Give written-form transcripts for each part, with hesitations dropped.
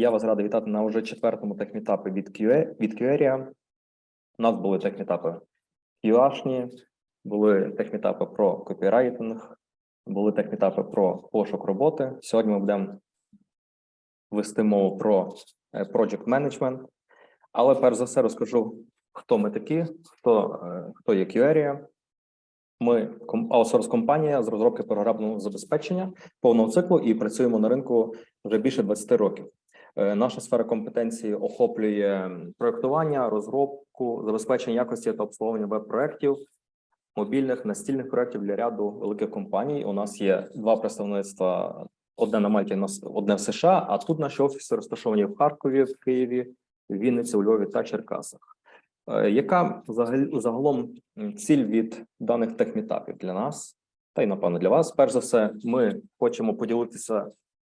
Я вас радий вітати на вже 4-му техмітапі від QArea. У нас були техмітапи QA-шні, були техмітапи про копірайтинг, були техмітапи про пошук роботи. Сьогодні ми будемо вести мову про Project Management. Але перш за все розкажу, хто ми такі, хто є QArea. Ми аутсорс-компанія з розробки програмного забезпечення повного циклу і працюємо на ринку вже більше 20 років. Наша сфера компетенції охоплює проєктування, розробку, забезпечення якості та обслуговування веб-проєктів, мобільних, настільних проєктів для ряду великих компаній. У нас є 2 представництва, одне на Мальті, одне в США, а тут наші офіси розташовані в Харкові, в Києві, в Вінниці, у Львові та Черкасах. Яка загалом ціль від даних техмітапів для нас, та й, напевно, для вас? Перш за все, ми хочемо поділитися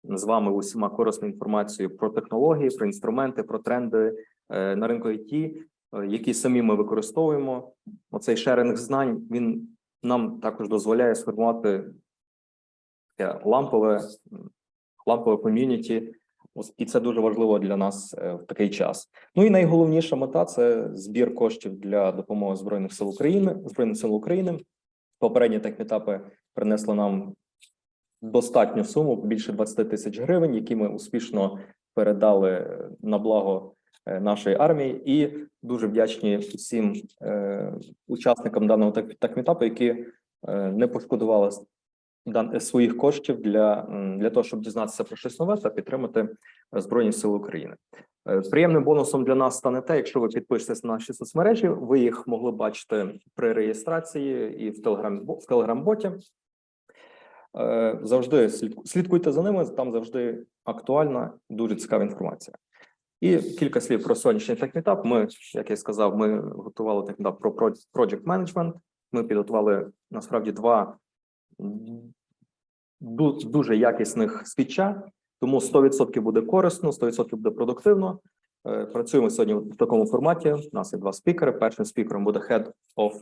з вами усіма корисною інформацією про технології, про інструменти, про тренди на ринку IT, які самі ми використовуємо. Оцей шеринг знань, він нам також дозволяє сформувати лампове ком'юніті, і це дуже важливо для нас в такий час. Ну і найголовніша мета – це збір коштів для допомоги Збройним сил України. Попередні техмітапи принесли нам достатню суму, більше 20 тисяч гривень, які ми успішно передали на благо нашої армії. І дуже вдячні всім учасникам даного техмітапу, які не пошкодували своїх коштів для того, щоб дізнатися про щось нове та підтримати Збройні Сили України. Приємним бонусом для нас стане те, якщо ви підпишетесь на наші соцмережі, ви їх могли бачити при реєстрації і в Telegram-боті. Завжди слідкуйте за ними, там завжди актуальна, дуже цікава інформація. І кілька слів про сьогоднішній техмітап. Ми, як я сказав, ми готували техмітап про Project Management. Ми підготували, насправді, 2 дуже якісних спіча, тому 100% буде корисно, 100% буде продуктивно. Працюємо сьогодні в такому форматі. У нас є 2 спікери. Першим спікером буде Head of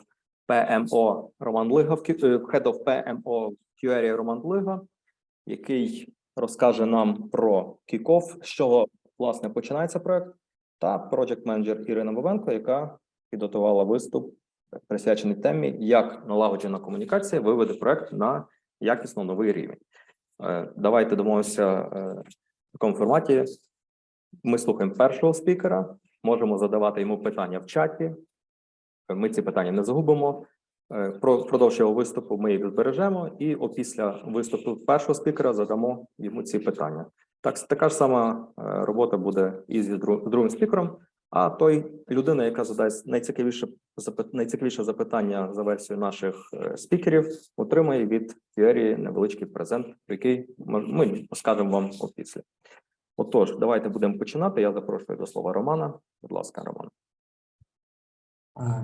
PMO Роман Лига, Head of PMO QArea Роман Лига, який розкаже нам про кік-офф, з чого, власне, починається проект, та Project Manager Ірина Бабенко, яка підготувала виступ, присвячений темі, як налагоджена комунікація виведе проект на якісно новий рівень. Давайте домовимося в такому форматі. Ми слухаємо першого спікера, можемо задавати йому питання в чаті. Ми ці питання не загубимо. Впродовж його виступу ми їх збережемо, і опісля виступу першого спікера задамо йому ці питання. Така ж сама робота буде і з другим спікером, а людина, яка задасть найцікавіше запитання за версією наших спікерів, отримає від QArea невеличкий презент, який ми скажемо вам опісля. Отож, давайте будемо починати. Я запрошую до слова Романа. Будь ласка, Роман.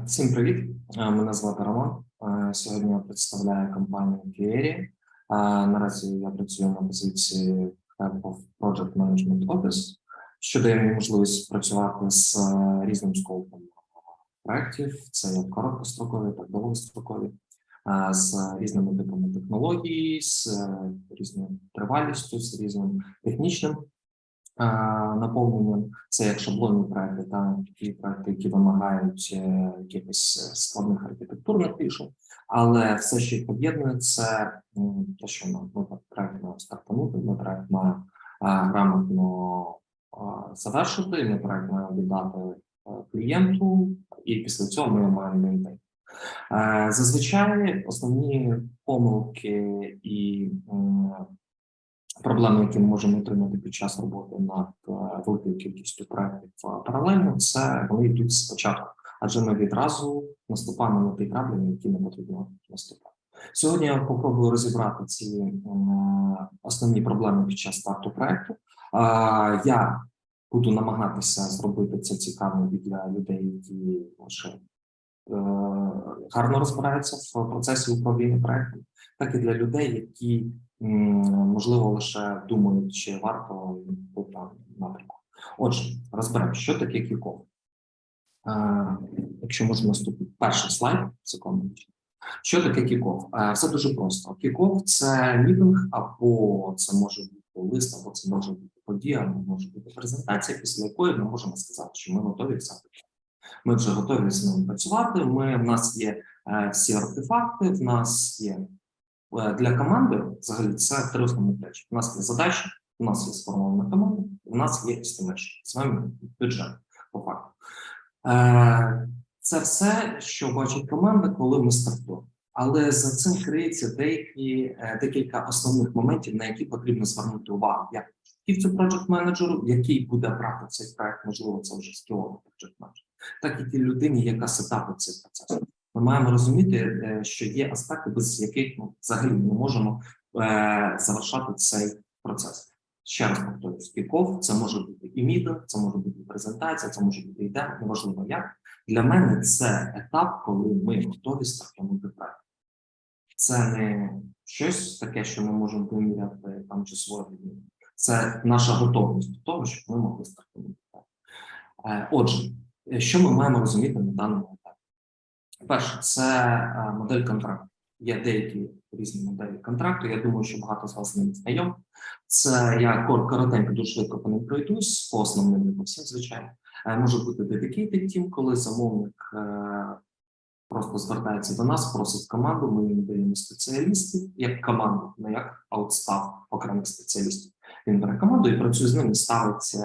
Всім привіт. Мене звати Роман. Сьогодні я представляю компанію QArea. Наразі я працюю на позиції Head of Project Management Office, що дає мені можливість працювати з різним скопом проєктів. Це як короткострокові, так і довгострокові, з різними типами технологій, з різною тривалістю, з різним технічним наповненням. Це як шаблонні проекти, та такі проекти, які вимагають якихось складних архітектурних рішень, але все, що їх об'єднує, це те, що проект має стартанути, проект має грамотно завершити, ми проект маємо віддати клієнту, і після цього ми маємо вийти. Зазвичай основні помилки і проблеми, які ми можемо отримати під час роботи над великою кількістю проєктів паралельно, це вони йдуть спочатку, адже ми відразу наступаємо на ті граблі, які не потрібно наступати. Сьогодні я попробую розібрати ці основні проблеми під час старту проєкту. Я буду намагатися зробити це цікавим для людей, які лише гарно розбираються в процесі управління проєктом, так і для людей, які, можливо, лише думають, чи варто бути на напрямку. Отже, розберемо, що таке кік-офф. Якщо можна наступити перший слайд, секунду. Що таке кік-офф? Все дуже просто. Кік-офф – це мітинг, або це може бути лист, або це може бути подія, може бути презентація, після якої ми можемо сказати, що ми готові взяти. Ми вже готові з ним працювати. В нас є всі артефакти, в нас є для команди, взагалі, це три основні речі. У нас є задача, у нас є сформована команда, у нас є estimation, з вами бюджет, по факту. Це все, що бачить команда, коли ми стартуємо. Але за цим криється декілька основних моментів, на які потрібно звернути увагу. Як фахівцю проджект-менеджеру, який буде брати цей проект, можливо, це вже скіловий проджект-менеджер, так і тій людині, яка сетапить цей процес. Ми маємо розуміти, що є аспекти, без яких ми взагалі не можемо завершати цей процес. Ще раз повторюю, кік-офф, це може бути і мітинг, це може бути презентація, це може бути ідея, неважливо як. Для мене це етап, коли ми готові стартувати проект. Це не щось таке, що ми можемо виміряти там число. Це наша готовність до того, щоб ми могли стартувати проект. Отже, що ми маємо розуміти на даному етапі? Перше, це модель контракту. Є деякі різні моделі контракту. Я думаю, що багато з вас з ними знайомі. Це я коротенько, дуже швидко по ним пройдусь, по основним, не по всім, звичайно. Може бути dedicated team, коли замовник просто звертається до нас, просить команду, ми їм даємо спеціалістів, як команду, не як аутстав окремих спеціалістів. Він бере команду і працює з ними, ставить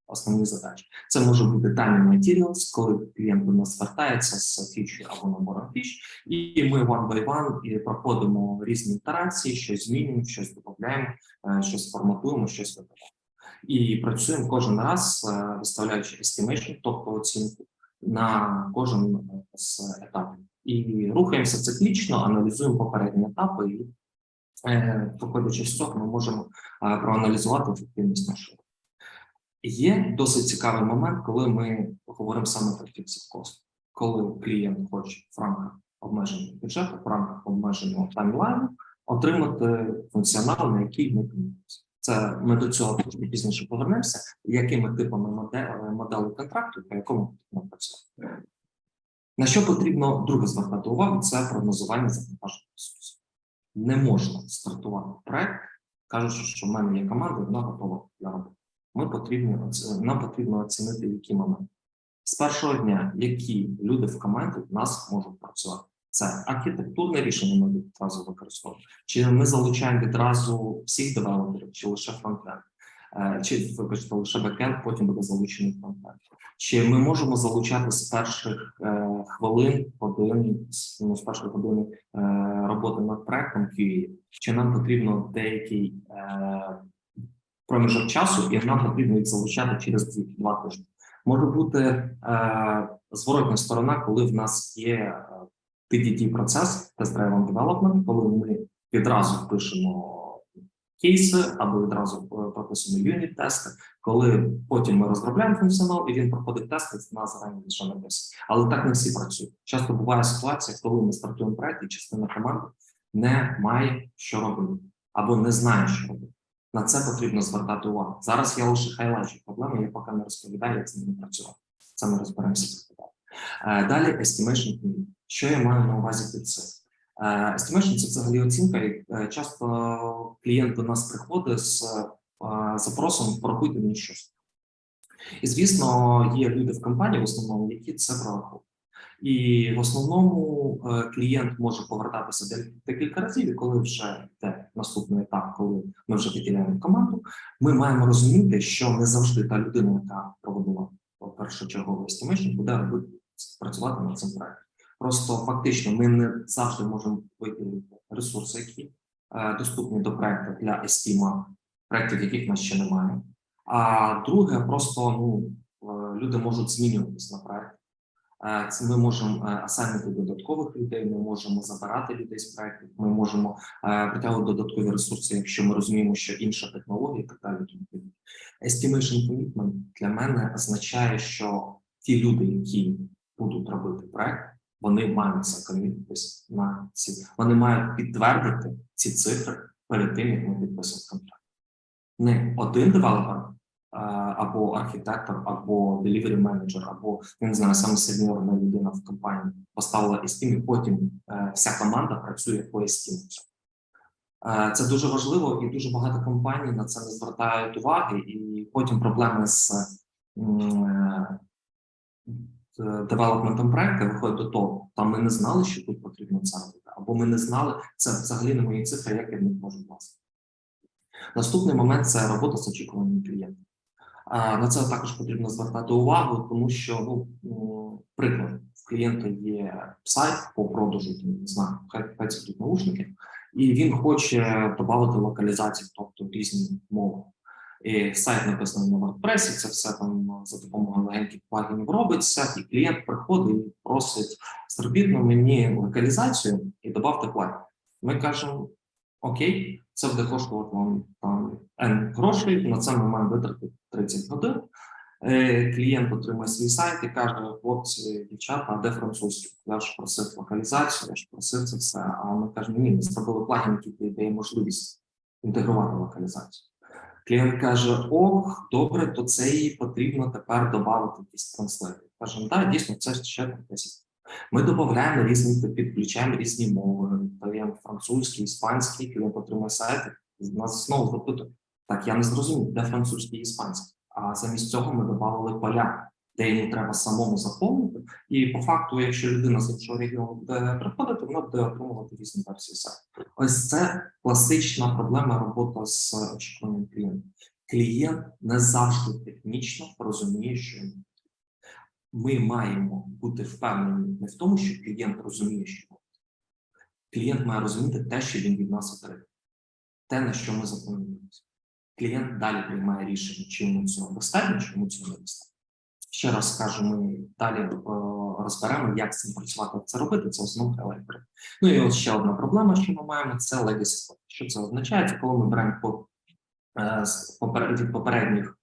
основні задачі. Це може бути time materials, коли клієнт до нас звертається з фічою або набором фіч, і ми one by one і проходимо різні ітерації, щось змінюємо, щось додаємо, щось форматуємо, щось додаємо. І працюємо кожен раз, виставляючи estimation, тобто оцінку, на кожен з етапів. І рухаємося циклічно, аналізуємо попередні етапи, і виходячи з цього, ми можемо проаналізувати ефективність нашого. Є досить цікавий момент, коли ми говоримо саме про fixed cost. Коли клієнт хоче в рамках обмеженого бюджету, в рамках обмеженого таймлайну отримати функціонал, на який ми комунікуємося. Це ми до цього трошки пізніше повернемося, якими типами моделі контракту, по якому потрібно працювати. На що потрібно друге звертати увагу, це прогнозування завантаження ресурсів. Не можна стартувати проект, кажучи, що в мене є команда, вона готова для роботи. Нам потрібно оцінити, які моменти. З першого дня, які люди в команді в нас можуть працювати. Це архітектурне рішення ми відразу використовуємо. Чи ми залучаємо відразу всіх девелоперів, чи лише фронтенд, чи вибачте, лише бекенд, потім буде залучений фронтенд. Чи ми можемо залучати з перших годин роботи над проектом QA, чи нам потрібно деякий проміжок часу, і нам потрібно їх залучати через 2 тижні. Може бути зворотня сторона, коли в нас є TDD-процес, Test-Driven Development, коли ми відразу пишемо кейси або відразу прописуємо юніт-тести, коли потім ми розробляємо функціонал і він проходить тести, в нас зарані вже написано. Але так не всі працюють. Часто буває ситуація, коли ми стартуємо проект і частина команди не має що робити або не знає, що робити. На це потрібно звертати увагу. Зараз я лише хайлайчу проблеми, я поки не розповідаю, як це не працювати. Це ми розберемося. Далі estimation. Що я маю на увазі під цим? Estimation – це взагалі оцінка, і часто клієнт до нас приходить з запросом «порахуйте мені щось». І, звісно, є люди в компанії, в основному, які це прорахують. І в основному клієнт може повертатися декілька разів, і коли вже йде наступний етап, коли ми вже виділяємо команду, ми маємо розуміти, що не завжди та людина, яка проводила першочерговий estimation, буде працювати над цим проектом. Просто фактично ми не завжди можемо виділити ресурси, які доступні до проекту для естіма, проєктів, яких в нас ще немає. А друге, просто люди можуть змінюватися на проект. Ми можемо асайнити додаткових людей, ми можемо забирати людей з проєктів, ми можемо притягувати додаткові ресурси, якщо ми розуміємо, що інша технологія і так далі. Estimation commitment для мене означає, що ті люди, які будуть робити проєкт, вони мають закомітитись на ці. Вони мають підтвердити ці цифри перед тим, як ми підписуємо контракт. Не один девелопер, або архітектор, або delivery менеджер, або, я не знаю, саме сеньорна людина в компанії поставила естім, і потім вся команда працює по естіму. Це дуже важливо, і дуже багато компаній на це не звертають уваги, і потім проблеми з девелопментом проекту виходить до того, там ми не знали, що тут потрібно це робити, або ми не знали, це взагалі не мої цифри, як я в них можу власне. Наступний момент це робота з очікуванням клієнта. На це також потрібно звертати увагу, тому що, приклад, в клієнта є сайт по продажу, не знаю, хай це тут наушники, і він хоче додати локалізацію, тобто різні мови. І сайт написаний на WordPress, це все там за допомогою легеньких плагінів робиться, і клієнт приходить і просить, зробіть мені локалізацію і додавте плагін. Ми кажемо, окей, це буде коштувати вам там N грошей, на це ми маємо витратити 30 годин. Клієнт отримує свій сайт і каже, хлопці, дівчата, а де французький? Я ж просив локалізацію, я ж просив це все. А ми кажемо, ні, ми зробили плагін, який дає можливість інтегрувати локалізацію. Клієнт каже, ох, добре, то це їй потрібно тепер додати якісь транслети. Кажемо, так, дійсно, це ще 10. Ми додаємо різні, підключаємо різні мови, даємо французький, іспанський, клієнт отримує сайт, нас знову запитують, так, я не зрозумів, де французький і іспанський. А замість цього ми додали поля, де йому треба самому заповнити. І по факту, якщо людина з іншого регіону буде приходити, вона буде отримувати різні версії сайту. Ось це класична проблема роботи з очікуванням клієнта. Клієнт не завжди технічно розуміє, що він. Ми маємо бути впевнені не в тому, що клієнт розуміє, що він. Клієнт має розуміти те, що він від нас отримує. Те, на що ми заповнюємося. Клієнт далі приймає рішення, чи йому цього достатньо, чи йому цього не достатньо. Ще раз скажу, ми далі розберемо, як з цим працювати, як це робити, це основний елемент. Ну і от ще одна проблема, що ми маємо, це legacy. Що це означає? Це коли ми беремо від попередніх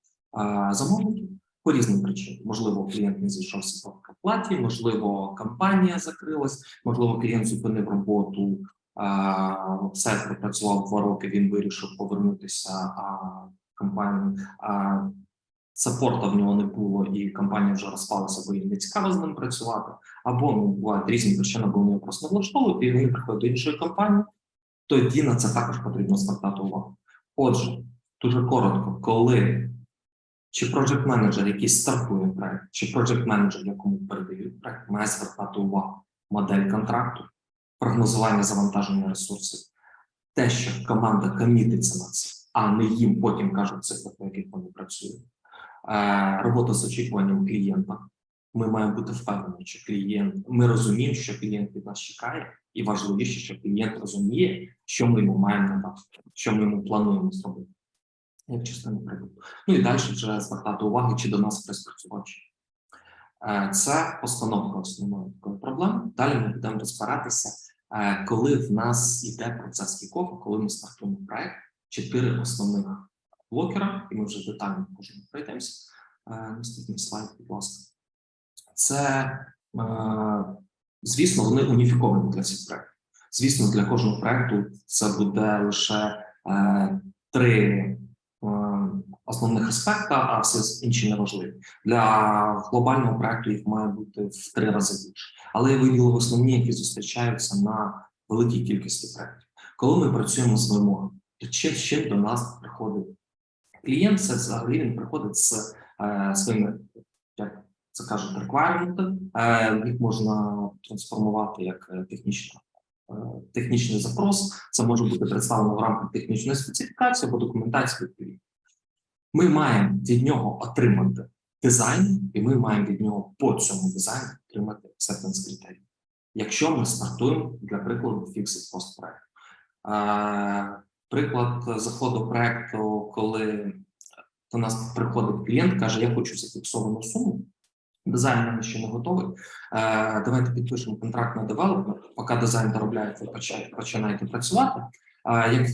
замовників по різним причинам. Можливо, клієнт не зійшовся по оплаті, можливо, компанія закрилась, можливо, клієнт зупинив роботу, все пропрацював 2 роки, він вирішив повернутися, а компанія саппорта в нього не було, і компанія вже розпалася, бо їм не цікаво з ним працювати, або бувають різні причини, бо вони просто не влаштовують, і він приходить до іншої компанії, тоді на це також потрібно звертати увагу. Отже, дуже коротко, коли чи проджект-менеджер, який стартує проект, чи проджект-менеджер, якому передають проект, має звертати увагу модель контракту, прогнозування завантаження ресурсів, те, що команда комітиться на це, а не їм потім кажуть цифри, по яких вони працюють. Робота з очікуванням клієнта. Ми маємо бути впевнені, що ми розуміємо, що клієнт від нас чекає, і важливіше, що клієнт розуміє, що ми йому маємо надати, що ми йому плануємо зробити. Як частину прикладу. Ну і далі вже звертати увагу, чи до нас хтось працював. Це постановка основної такої проблеми. Далі ми будемо розбиратися, коли в нас йде процес кікофу, коли ми стартуємо проект, 4 основних блокера, і ми вже детально можемо пройдемося. Наступний слайд, будь ласка. Це, звісно, вони уніфіковані для цих проєктів. Звісно, для кожного проєкту це буде лише 3 основних аспекта, а все інші неважливі. Для глобального проєкту їх має бути в 3 рази більше. Але я виділив основні, які зустрічаються на великій кількості проєктів. Коли ми працюємо з вимогами, то чим до нас приходить клієнт, це взагалі він приходить з своїми, як це кажуть, requirement, їх можна трансформувати як технічний запрос. Це може бути представлено в рамках технічної специфікації або документації відповідно. Ми маємо від нього отримати дизайн, і ми маємо від нього по цьому дизайну отримати acceptance критерії. Якщо ми стартуємо, для прикладу, Fixed Cost проєкту. Приклад заходу проєкту, коли до нас приходить клієнт, каже, я хочу зафіксовану суму, дизайн в мене ще не готовий, давайте підпишемо контракт на девелопмент, поки дизайн доробляється, ви починаєте працювати. Як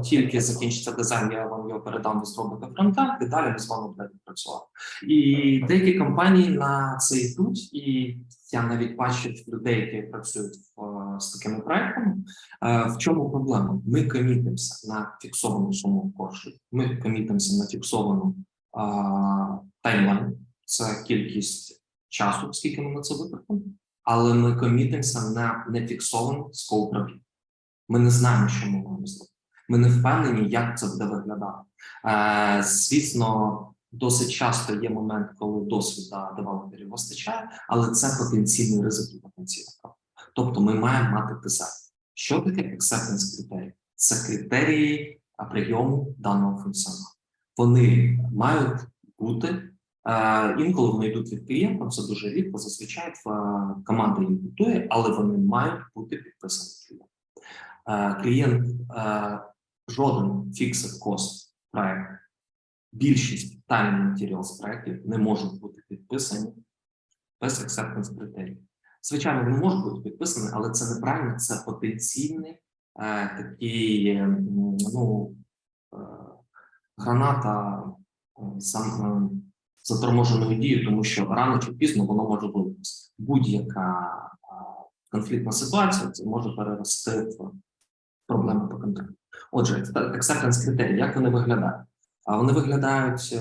тільки закінчиться дизайн, я вам його передам, ви зробите фронтенд, і далі ми з вами будемо працювати. І деякі компанії на це йдуть, і я навіть бачив людей, які працюють з такими проектами. В чому проблема? Ми комітимося на фіксовану суму коштів, ми комітимося на фіксовану таймлайн, це кількість часу, скільки ми на це витратимо, але ми комітимося на нефіксований скоуп робіт. Ми не знаємо, що ми маємо зробити. Ми не впевнені, як це буде виглядати. Звісно, досить часто є момент, коли досвіду девелоперів вистачає, але це потенційний ризик і потенційний крок. Тобто ми маємо мати ТЗ. Що таке acceptance критерії? Це критерії прийому даного функціоналу. Вони мають бути, інколи вони йдуть від клієнта, це дуже рідко, зазвичай команда їх готує, але вони мають бути підписані клієнтом. Клієнт, жоден fixed cost проект, більшість time materials проєктів не можуть бути підписані без acceptance критерій. Звичайно, вони можуть бути підписані, але це неправильно, це потенційний такий, граната заторможеною дією, тому що рано чи пізно воно може вилитися. Будь-яка конфліктна ситуація це може перерости в проблеми по контракту. Отже, acceptance критерії, як вони виглядають? Вони виглядають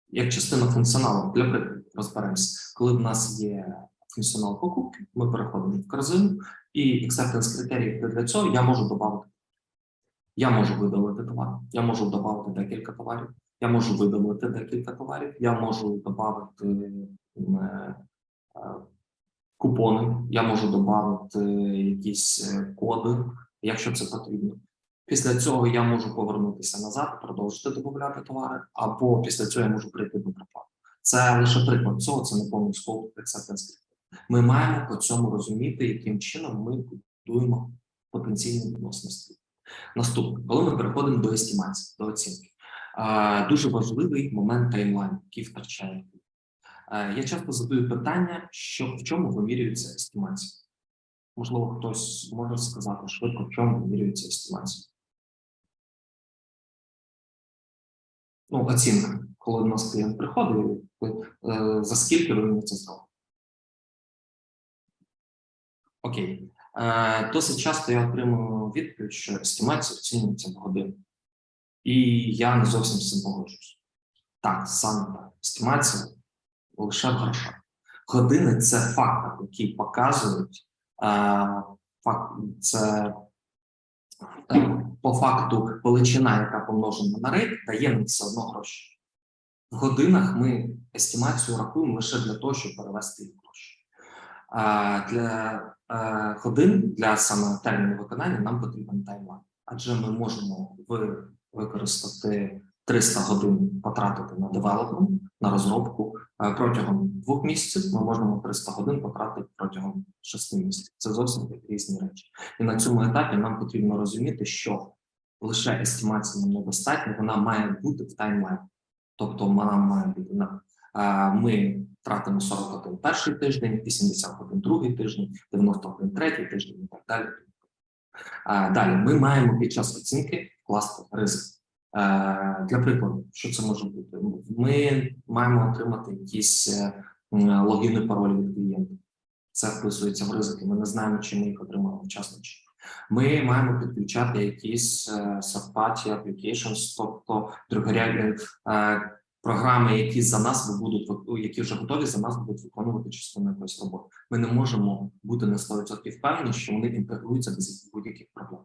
як частина функціоналу. Для прикладу, розберемося. Коли в нас є функціонал покупки, ми переходимо в корзину, і acceptance критерії для цього я можу додати. Я можу видалити товар, я можу додати декілька товарів, я можу видалити декілька товарів, я можу додати купони, я можу додати якісь коди, якщо це потрібно. Після цього я можу повернутися назад, продовжити додати товари, або після цього я можу прийти до проплати. Це лише приклад цього, це не повний скоп acceptance. Ми маємо по цьому розуміти, яким чином ми будуємо потенційні відносини. Наступне, коли ми переходимо до естімації, до оцінки, дуже важливий момент таймлайну, який втрачає. Я часто задаю питання, в чому вимірюється естімація. Можливо, хтось може сказати швидко, в чому вимірюється естімація. Оцінка. Коли у нас клієнт приходить, за скільки ви мені це зробите? Окей. Досить часто я отримую відповідь, що естімація оцінюється в годину. І я не зовсім з цим погоджуюсь. Так, саме так. Естімація лише в грошах. Години – це фактор, який показують, це по факту величина, яка помножена на рейт, дає нам все одно гроші. В годинах ми естімацію рахуємо лише для того, щоб перевести їх в гроші. Для годин, для саме терміну виконання нам потрібен таймлайн. Адже ми можемо використати 300 годин потратити на девелопмент, на розробку протягом 2 місяців, ми можемо 300 годин потратити протягом 6 місяців. Це зовсім різні речі. І на цьому етапі нам потрібно розуміти, що лише естімація нам недостатньо, вона має бути в таймлайн. Тобто вона має бути ми тратимо 40 годин перший тиждень, 80 годин другий тиждень, 90 годин третій тиждень і так далі. Далі ми маємо під час оцінки вкласти ризик. Для прикладу, що це може бути? Ми маємо отримати якісь логіни, паролі від клієнта. Це вписується в ризики. Ми не знаємо, чи ми їх отримали вчасно. Ми маємо підключати якісь third-party applications, тобто другорядні програми, які за нас які вже готові за нас будуть виконувати частину якоїсь роботи. Ми не можемо бути на 100% впевнені, що вони інтегруються без будь-яких проблем.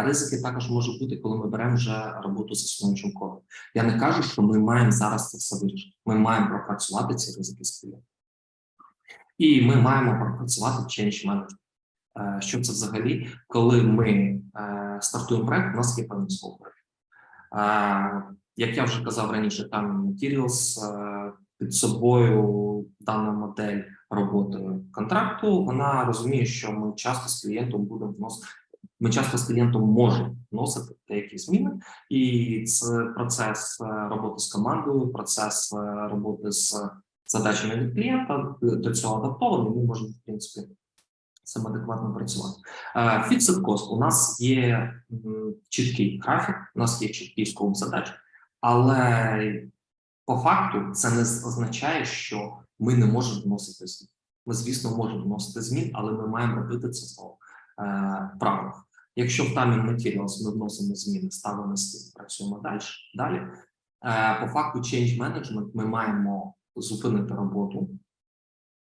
Ризики також можуть бути, коли ми беремо вже роботу з існуючим кодом. Я не кажу, що ми маємо зараз це все вирішити. Ми маємо пропрацювати ці ризики з клієнтом. І ми маємо пропрацювати change management. Що це взагалі? Коли ми стартуємо проект, у нас є певний скоп. Як я вже казав раніше, там Materials під собою дана модель роботи контракту, вона розуміє, що ми часто з клієнтом будемо вносити, ми часто з клієнтом можемо вносити деякі зміни, і це процес роботи з командою, процес роботи з задачами від клієнта, до цього адаптований, ми можемо, в принципі, саме адекватно працювати. Fixed cost. У нас є чіткий графік, у нас є чіткий скоп задач, але по факту це не означає, що ми не можемо вносити змін. Ми, звісно, можемо вносити змін, але ми маємо робити це в правилах. Якщо в Time and Materials ми вносимо зміни, ставимо стіл, працюємо далі, по факту Change Management ми маємо зупинити роботу,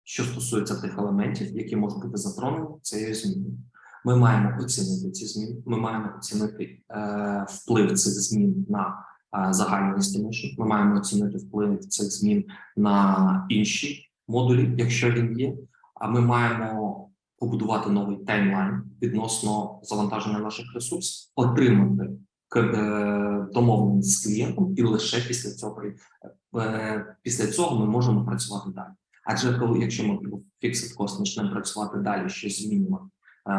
що стосується тих елементів, які можуть бути затронені цією зміною. Ми маємо оцінити ці зміни, ми маємо оцінити вплив цих змін на загальний estimation, ми маємо оцінити вплив цих змін на інші модулі, якщо він є, а ми маємо побудувати новий таймлайн відносно завантаження наших ресурсів, отримати домовленість з клієнтом, і лише після цього ми можемо працювати далі. Адже якщо ми в Fixed Cost почнемо працювати далі, щось змінимо,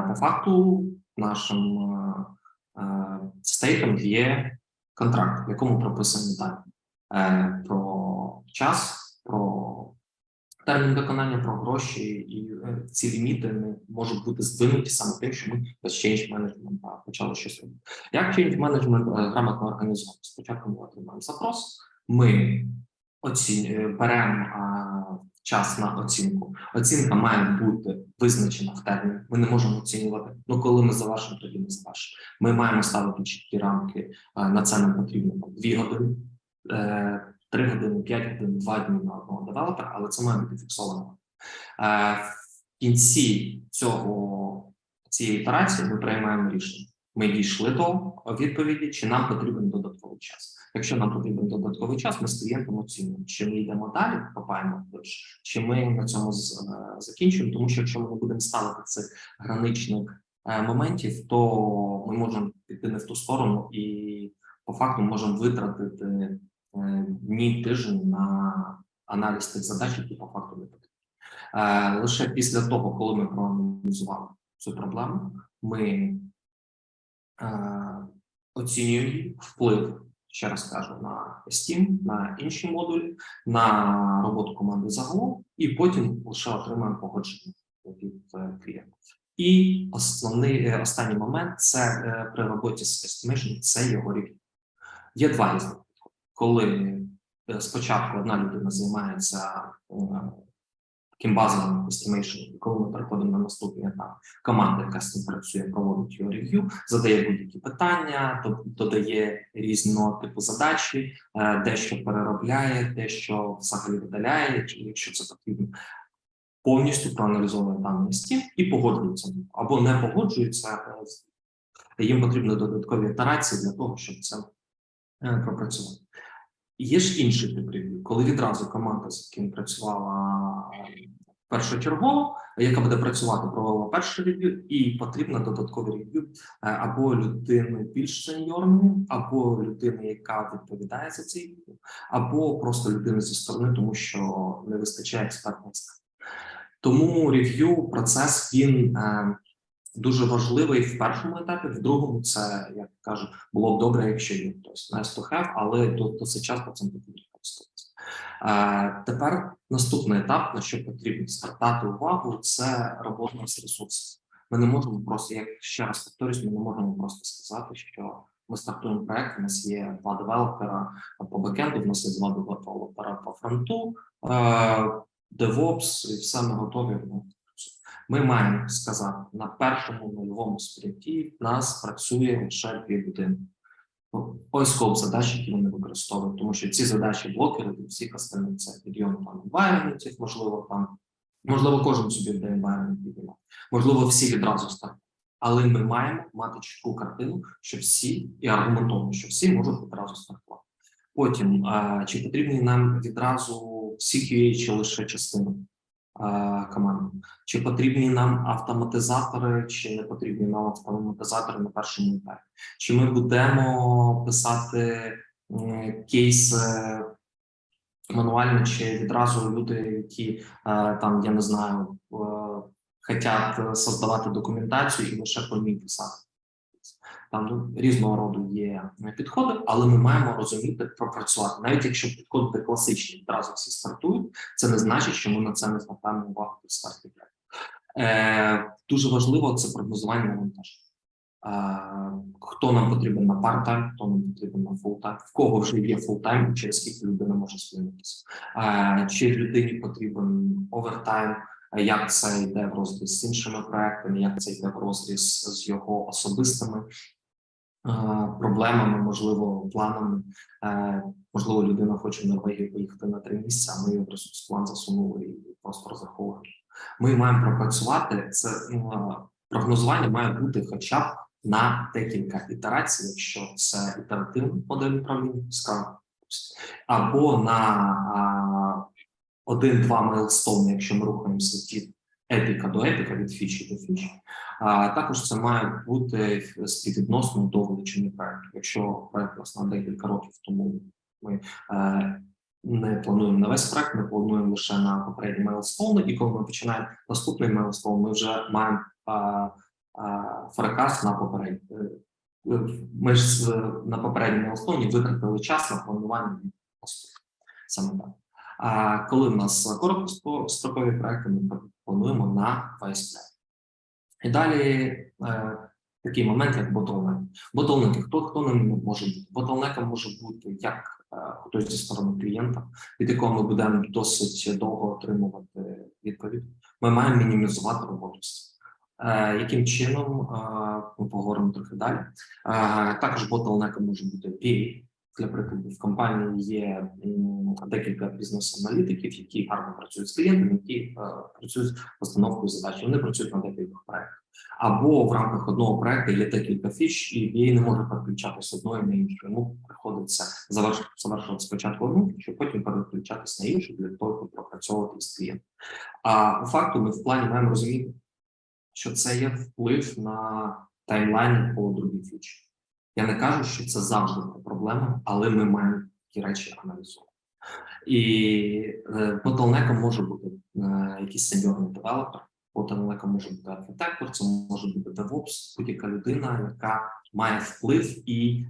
по факту нашим стейтом є контракт, в якому прописані дані про час, про термін виконання, про гроші, і ці ліміти не можуть бути здвинуті саме тим, що ми без change management почали щось робити. Як change management грамотно організовано? Спочатку ми отримаємо запрос, ми беремо час на оцінку. Оцінка має бути визначена в термін. Ми не можемо оцінювати, коли ми завершимо, тоді ми завершимо. Ми маємо ставити чіткі рамки, на це нам потрібно 2 години, 3 години, 5 годин, 2 дні на одного девелопера, але це має бути фіксовано. В кінці цієї ітерації ми приймаємо рішення. Ми дійшли до відповіді, чи нам потрібен додатковий час. Якщо нам потрібен додатковий час, ми з клієнтом оцінюємо, чи ми йдемо далі, копаємо глибше, чи ми на цьому закінчуємо. Тому що якщо ми не будемо ставити цих граничних моментів, то ми можемо піти не в ту сторону і по факту можемо витратити дні, тижні на аналіз тих задач, які по факту не потрібні. Лише після того, коли ми проаналізували цю проблему, ми оцінюємо вплив, ще раз кажу, на Steam, на інші модулі, на роботу команди загалом, і потім лише отримаємо погодження від клієнта. І останній момент – це при роботі з estimation, це його рівень. Є 2 різних підходи. Коли спочатку одна людина займається таким базовим estimation, коли ми переходимо на наступний етап, команда, яка з цим працює, проводить його рев'ю, задає будь-які питання, додає різного типу задачі, дещо переробляє, дещо взагалі видаляє, якщо це потрібно, повністю проаналізовує даний Steam і погоджується. Або не погоджується, їм потрібні додаткові ітерації для того, щоб це пропрацювати. Є ж інший тип рев'ю, коли відразу команда, з яким працювала першочергово, яка буде працювати, провела перше рев'ю, і потрібно додаткове рев'ю або людини більш сеньорної, або людини, яка відповідає за цей рев'ю, або просто людини зі сторони, тому що не вистачає експертних знань. Тому рев'ю, процес, він дуже важливий в першому етапі, в другому це, як кажуть, було б добре, якщо є. Тобто, nice to have, але досить часто цим потрібно користуватися. Тепер наступний етап, на що потрібно звертати увагу, це робота з ресурсами. Ми не можемо просто, як ще раз повторюсь, ми не можемо просто сказати, що ми стартуємо проект, у нас є 2 девелопера по бекенду, у нас є 2 девелопера по фронту, DevOps, і все ми готові. Ми маємо сказати, на першому нульовому спринті в нас працює лише 2 людини. Ось скоп задач, які вони використовують, тому що ці задачі блокери від всіх остальних, це підйом там environmentів, можливо, кожен собі в environment підіймає, можливо, всі відразу стартують. Але ми маємо мати чітку картину, що всі, і аргументовано, що всі можуть відразу стартувати. Потім, чи потрібні нам відразу всі QA, чи лише частина команди? Чи потрібні нам автоматизатори, чи не потрібні нам автоматизатори на першому етапі? Чи ми будемо писати кейси мануально, чи відразу люди, які там, я не знаю, хочуть создавати документацію і лише по ній писати? Там різного роду є підходи, але ми маємо розуміти, пропрацювати. Навіть якщо підходи класичні, відразу всі стартують, це не значить, що ми на це не звертаємо увагу при старті проєкту. Дуже важливо це прогнозування навантаження. Хто нам потрібен на part-time, хто нам потрібен на full-time, в кого вже є full-time, через скільки людина може звільнитися. Чи людині потрібен овертайм, як це йде в розріз з іншими проектами, як це йде в розріз з його особистими проблемами, можливо, планами. Можливо, людина хоче в Норвегію поїхати на 3 місяці, а ми її в ресурс-план засунули і просто розраховуємо. Ми маємо пропрацювати це Прогнозування має бути хоча б на декілька ітерацій, якщо це ітеративний модель управління, Scrum, або на 1-2 майлстоуни, якщо ми рухаємося від епіка до епіка, від фічі до фічі. Також це має бути співвідносно до величини проекту. Якщо проект у нас на декілька років тому ми не плануємо на весь проект, ми плануємо лише на попередні майлстоуни, і коли ми починаємо наступний майлстоун, ми вже маємо форекаст на попередній. Ми ж на попередньому майлстоуні витратили час на планування наступного. Саме так. А коли в нас короткострокові проекти, ми плануємо на весь проект. І далі такий момент, як ботлнек. Ботлнеки, хто ним може бути? Ботлнеком може бути як хтось зі сторони клієнта, від якого ми будемо досить довго отримувати відповідь. Ми маємо мінімізувати роботу. Яким чином, ми поговоримо трохи далі. Також ботлнеком може бути PA. Для прикладу, в компанії є декілька бізнес-аналітиків, які гарно працюють з клієнтами, які працюють з постановкою задач. Вони працюють на декількох проєктах. Або в рамках одного проєкту є декілька фіч, і BA не може підключатися одної на іншу. Йому приходиться завершувати спочатку одну фічу, потім переключатися на іншу для того, щоб пропрацьовувати з клієнтом. А по факту ми в плані маємо розуміти, що це є вплив на таймлайн по другій фічі. Я не кажу, що це завжди проблема, але ми маємо такі речі аналізувати. І ботлнеком може бути якийсь сеньорний девелопер, ботлнеком може бути архітектор, це може бути DevOps, будь-яка людина, яка має вплив і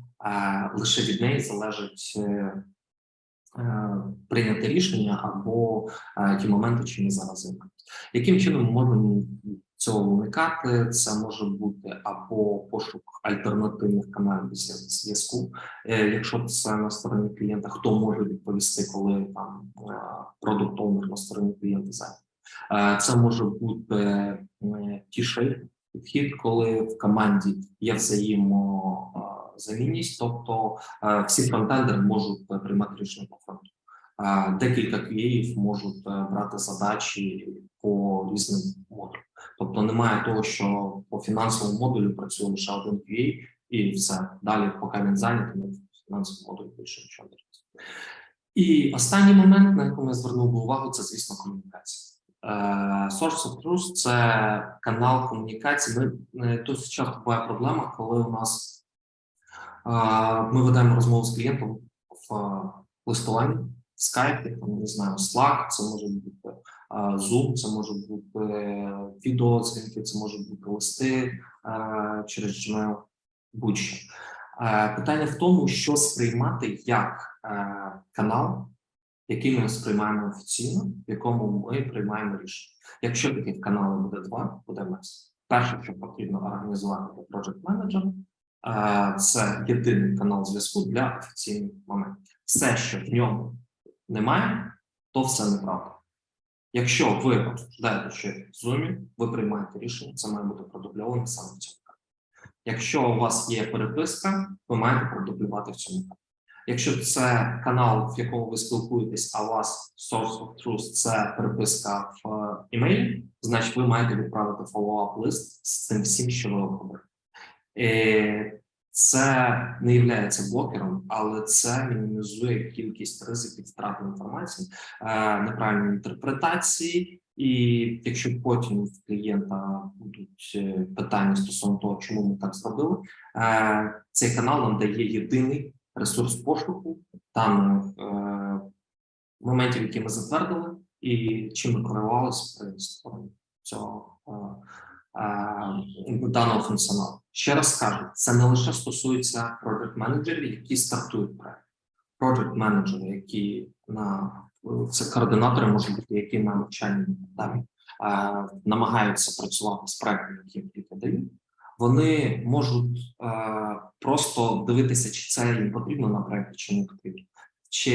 лише від неї залежить прийняти рішення або ті моменти, чи ми зараз займаємося. Яким чином ми можемо цього уникати? Це може бути або пошук альтернативних каналів зв'язку. Якщо це на стороні клієнта, хто може відповісти, коли там продукт-оунер на стороні клієнта зайнятий. Це може бути T-shape підхід, коли в команді є взаємозамінність, тобто всі фронтендери можуть приймати рішення по фронту. Декілька QA можуть брати задачі по різним модулям. Тобто немає того, що по фінансовому модулю працює лише один QA і все. Далі, поки він зайнятий, на фінансовому модулі більше нічого не робить. І останній момент, на якому я звернув би увагу, це, звісно, комунікація. Source of Truth – це канал комунікації. Тут часто буває проблема, коли у нас ми ведемо розмову з клієнтом в листуванні, в скайпі, не знаю, Slack, це може бути Zoom, це може бути відеодзвінки, це може бути листи через Gmail, будь-що. Питання в тому, що сприймати як канал, який ми сприймаємо офіційно, в якому ми приймаємо рішення. Якщо таких каналів буде два, буде меседж. Перше, що потрібно організувати для Project Manager, це єдиний канал зв'язку для офіційних моментів. Все, що в ньому немає, то все неправда. Якщо ви обсуждаєте щось в Zoom, ви приймаєте рішення, це має бути продубльовано саме в цьому каналі. Якщо у вас є переписка, ви маєте продублювати в цьому каналі. Якщо це канал, в якому ви спілкуєтесь, а у вас Source of Truth – це переписка в імейлі, значить ви маєте відправити follow-up лист з цим всім, що ви обговорили. Це не є блокером, але це мінімізує кількість ризиків втрати інформації, неправильної інтерпретації. І якщо потім в клієнта будуть питання стосовно того, чому ми так зробили, цей канал нам дає єдиний ресурс пошуку даних моментів, які ми затвердили, і чим ми корелювалися при створенні цього даного функціоналу. Ще раз скажу, це не лише стосується проєкт-менеджерів, які стартують проєкт. Проєкт-менеджери, які це координатори, можуть бути, які на навчальному етапі намагаються працювати з проєктами, які дають. Вони можуть просто дивитися, чи це їм потрібно на проєкті, чи не потрібно. Чи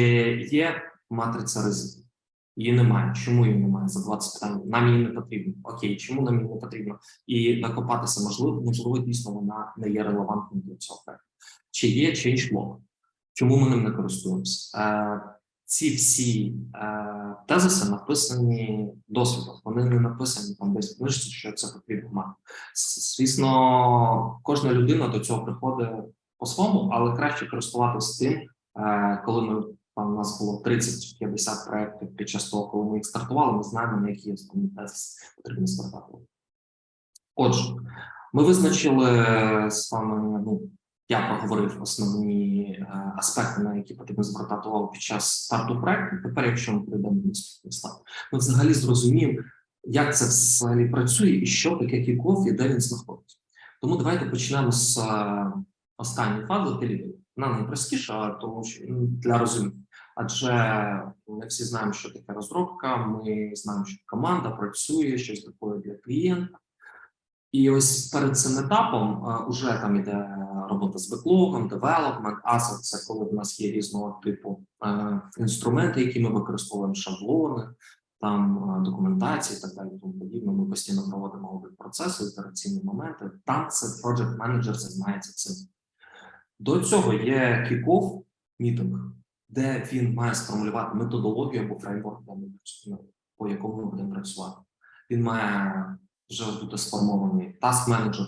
є матриця ризиків? Її немає. Чому її немає? За 20 питань. Нам її не потрібно. Окей, чому нам її не потрібно? І накопатися, можливо, дійсно вона не є релевантною для цього проєкту. Чи є change log? Чому ми ним не користуємося? ці всі тезиси написані досвідом. Вони не написані там десь в книжці, що це потрібно мати. Звісно, кожна людина до цього приходить по-своєму, але краще користуватися тим, коли там у нас було 30-50 проєктів під час того, коли ми їх стартували, ми знаємо, на які основні тезиси потрібно стартувати. Отже, ми визначили з вами, я проговорив основні аспекти, на які потрібно звертати увагу під час старту проекту. Тепер, якщо ми прийдемо до наступний слайд, ми взагалі зрозуміємо, як це взагалі працює і що таке кік-офф і де він знаходиться. Тому давайте почнемо з останньої фази делівері. Вона найпростіша, тому що для розуміння. Адже ми всі знаємо, що таке розробка, ми знаємо, що команда працює, щось таке для клієнта. І ось перед цим етапом вже там іде робота з беклогом, девелопмент, асет – це коли в нас є різного типу інструменти, які ми використовуємо, шаблони, там документації і так далі, тому подібне. Ми постійно проводимо аудит процеси, ітераційні моменти. Там це project manager займається цим. До цього є kick-off мітинг, де він має сформулювати методологію або фреймворк, по якому ми будемо працювати. Він має вже бути сформований task-менеджер,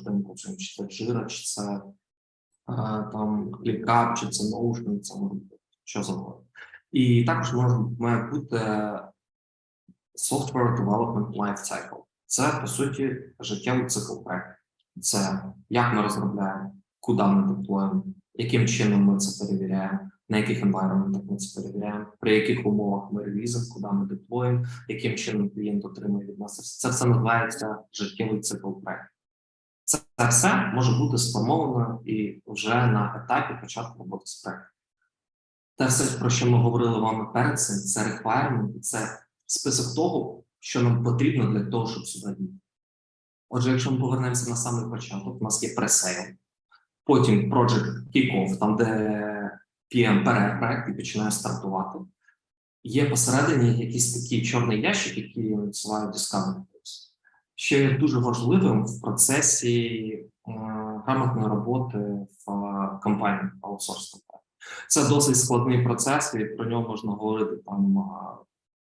чи це Jira, чи це там ClickUp, чи це Notion, це може бути що завгодно. І також має бути Software Development Life Cycle. Це, по суті, життєвий цикл проєкту. Це як ми розробляємо, куди ми деплоїмо, яким чином ми це перевіряємо, на яких environmentах ми це перевіряємо, при яких умовах ми релізимо, куди ми деплоїмо, яким чином клієнт отримує від нас. Це все називається життєвий цикл проєкту. Це все може бути сформовано і вже на етапі початку роботи з проєктом. Те все, про що ми говорили вам перед цим, це requirement, це список того, що нам потрібно для того, щоб сюди дійти. Отже, якщо ми повернемося на самий початок, у нас є pre-sale, потім project kick-off, там де PM бере проект і починає стартувати. Є посередині якийсь такий чорний ящик, який називають Discovery Phase. Що є дуже важливим в процесі грамотної роботи в компанії аутсорс. Це досить складний процес, і про нього можна говорити там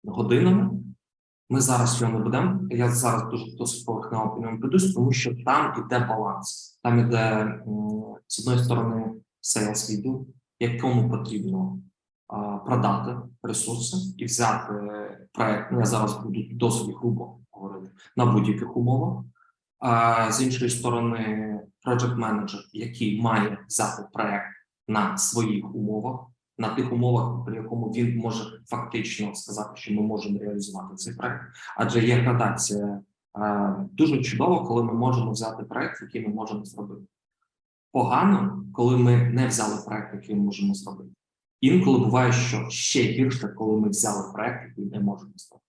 годинами. Ми зараз його не будемо. Я зараз досить поверхнево по ньому прийдусь, тому що там іде баланс. Там іде, з одної сторони, sales відділ, якому потрібно продати ресурси і взяти проект. Я зараз буду досить грубо говорити на будь-яких умовах. З іншої сторони, project manager, який має взяти проект на своїх умовах, на тих умовах, при якому він може фактично сказати, що ми можемо реалізувати цей проект. Адже є градація. Дуже чудово, коли ми можемо взяти проект, який ми можемо зробити. Погано, коли ми не взяли проект, який ми можемо зробити. Інколи буває, що ще гірше, коли ми взяли проект, який не можемо зробити.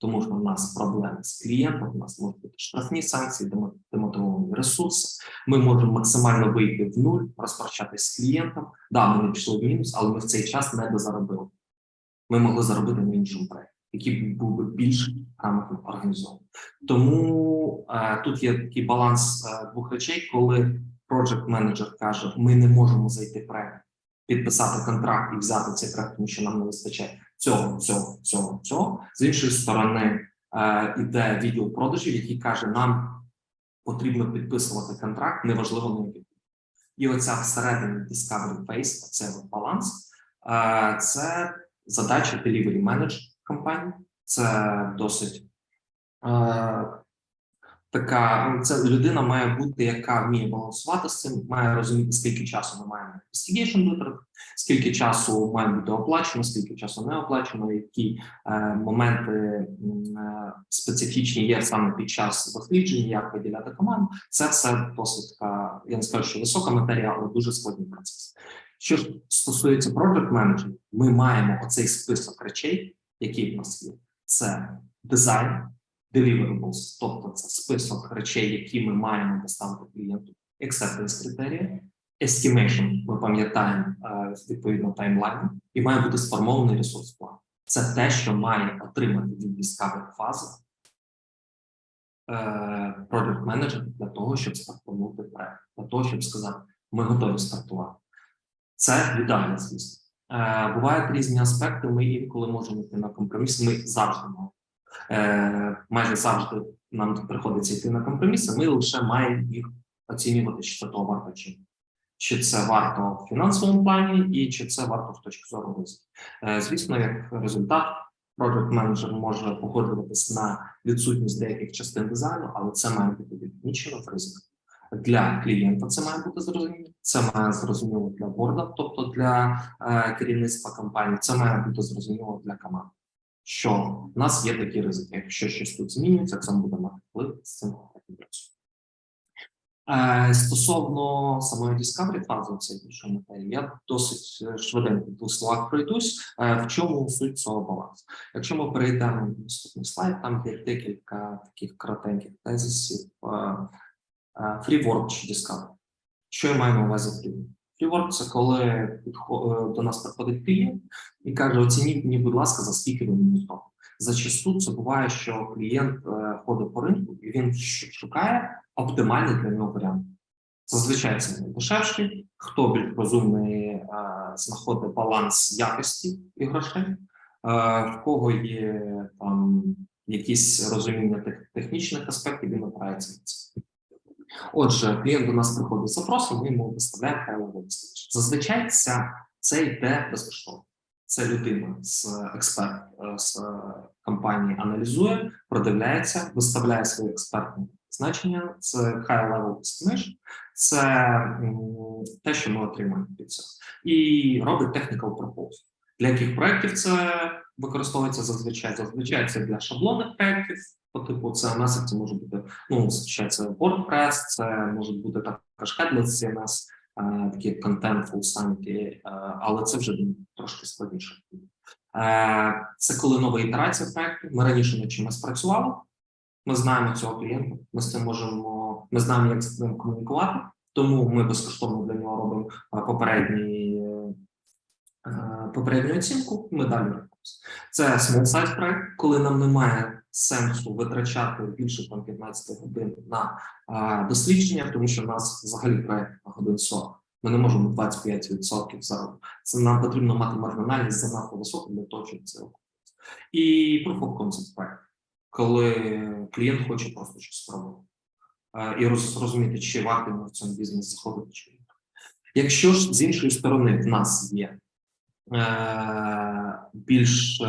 Тому що в нас проблеми з клієнтом, у нас можуть бути штрафні санкції, демотивовані ресурси. Ми можемо максимально вийти в нуль, розпрощатися з клієнтом. Да, ми не пішли в мінус, але ми в цей час не дозаробили. Ми могли заробити на іншому проєкті, який був би більш грамотно організований. Тому тут є такий баланс двох речей, коли project manager каже, ми не можемо зайти в проєкт, підписати контракт і взяти цей проєкт, тому що нам не вистачає цього. З іншої сторони, іде відділ продажів, який каже, нам потрібно підписувати контракт, неважливо на який. І оця всередині Discovery Phase, цей баланс, це задача delivery manager компанії. Це досить така, це людина має бути, яка вміє балансувати з цим, має розуміти, скільки часу ми маємо investigation витратити, скільки часу має бути оплачено, скільки часу не оплачено, які моменти специфічні є саме під час дослідження, як виділяти команду. Це все досить така, я не скажу, що висока матерія, але дуже складний процес. Що ж стосується project менеджерів, ми маємо оцей список речей, які в нас є. Це дизайн, deliverables, тобто це список речей, які ми маємо доставити клієнту, acceptance критерії, estimation, ми пам'ятаємо відповідно таймлайн, і має бути сформований ресурс план. Це те, що має отримати від discovery фази product manager для того, щоб стартувати проект, для того, щоб сказати, ми готові стартувати. Це ідеально, звісно. Бувають різні аспекти, ми інколи можемо йти на компроміс, ми завжди маємо. Майже завжди нам приходиться йти на компроміси, ми лише маємо їх оцінювати, чи це того варто чи ні. Чи це варто в фінансовому плані, і чи це варто з точки зору ризику. Звісно, як результат, project менеджер може погоджуватись на відсутність деяких частин дизайну, але це має бути відмічено в ризику. Для клієнта це має бути зрозуміло, це має зрозуміло для борда, тобто для керівництва компанії, це має бути зрозуміло для команди, що в нас є такі ризики. Якщо щось тут змінюється, це буде мати вплив з цим працює. Стосовно самої Discovery фази, це більше матерії, я досить швиденько в двох словах пройдусь. В чому суть цього балансу? Якщо ми перейдемо на наступний слайд, там є декілька таких коротеньких тезисів. Фріворк чи Discovery. Що я маю на увазі фріворк? Фріворк – це коли до нас приходить клієнт і каже, оцініть мені, будь ласка, за скільки ви мені зробите. Зачасту це буває, що клієнт ходить по ринку і він шукає оптимальний для нього варіант. Зазвичай це найдешевший, хто більш розумний знаходить баланс якості і грошей, в кого є там якісь розуміння технічних аспектів, він опирається на це. Отже, клієнт до нас приходить з запросом, ми йому виставляємо high-level estimation. Зазвичай це йде безкоштовно. Це людина експерт з компанії аналізує, продивляється, виставляє свої експертні значення. Це high-level estimation. Це те, що ми отримаємо від цього. І робить technical proposal. Для яких проєктів це використовується зазвичай? Зазвичай це для шаблонних проєктів, по типу CMS, це може бути, зазвичай це WordPress, це може бути також Headless CMS, такі контент фулсаміті, але це вже трошки складніше. Це коли нова ітерація проєкту, ми раніше над чимось працювали, ми знаємо цього клієнта, ми знаємо, як з ним комунікувати, тому ми безкоштовно для нього робимо попередню оцінку, ми далі рахуємося. Це small size проект, коли нам немає сенсу витрачати більше 15 годин на дослідження, тому що в нас взагалі проект на годин 40. Ми не можемо 25% заробити. Це нам потрібно мати маржинальність занадто високу для того, щоб це робити. І proof of concept проект, коли клієнт хоче просто щось спробувати і розуміти, чи варто йому в цьому бізнесі заходити, чи ні. Якщо ж з іншої сторони в нас є більш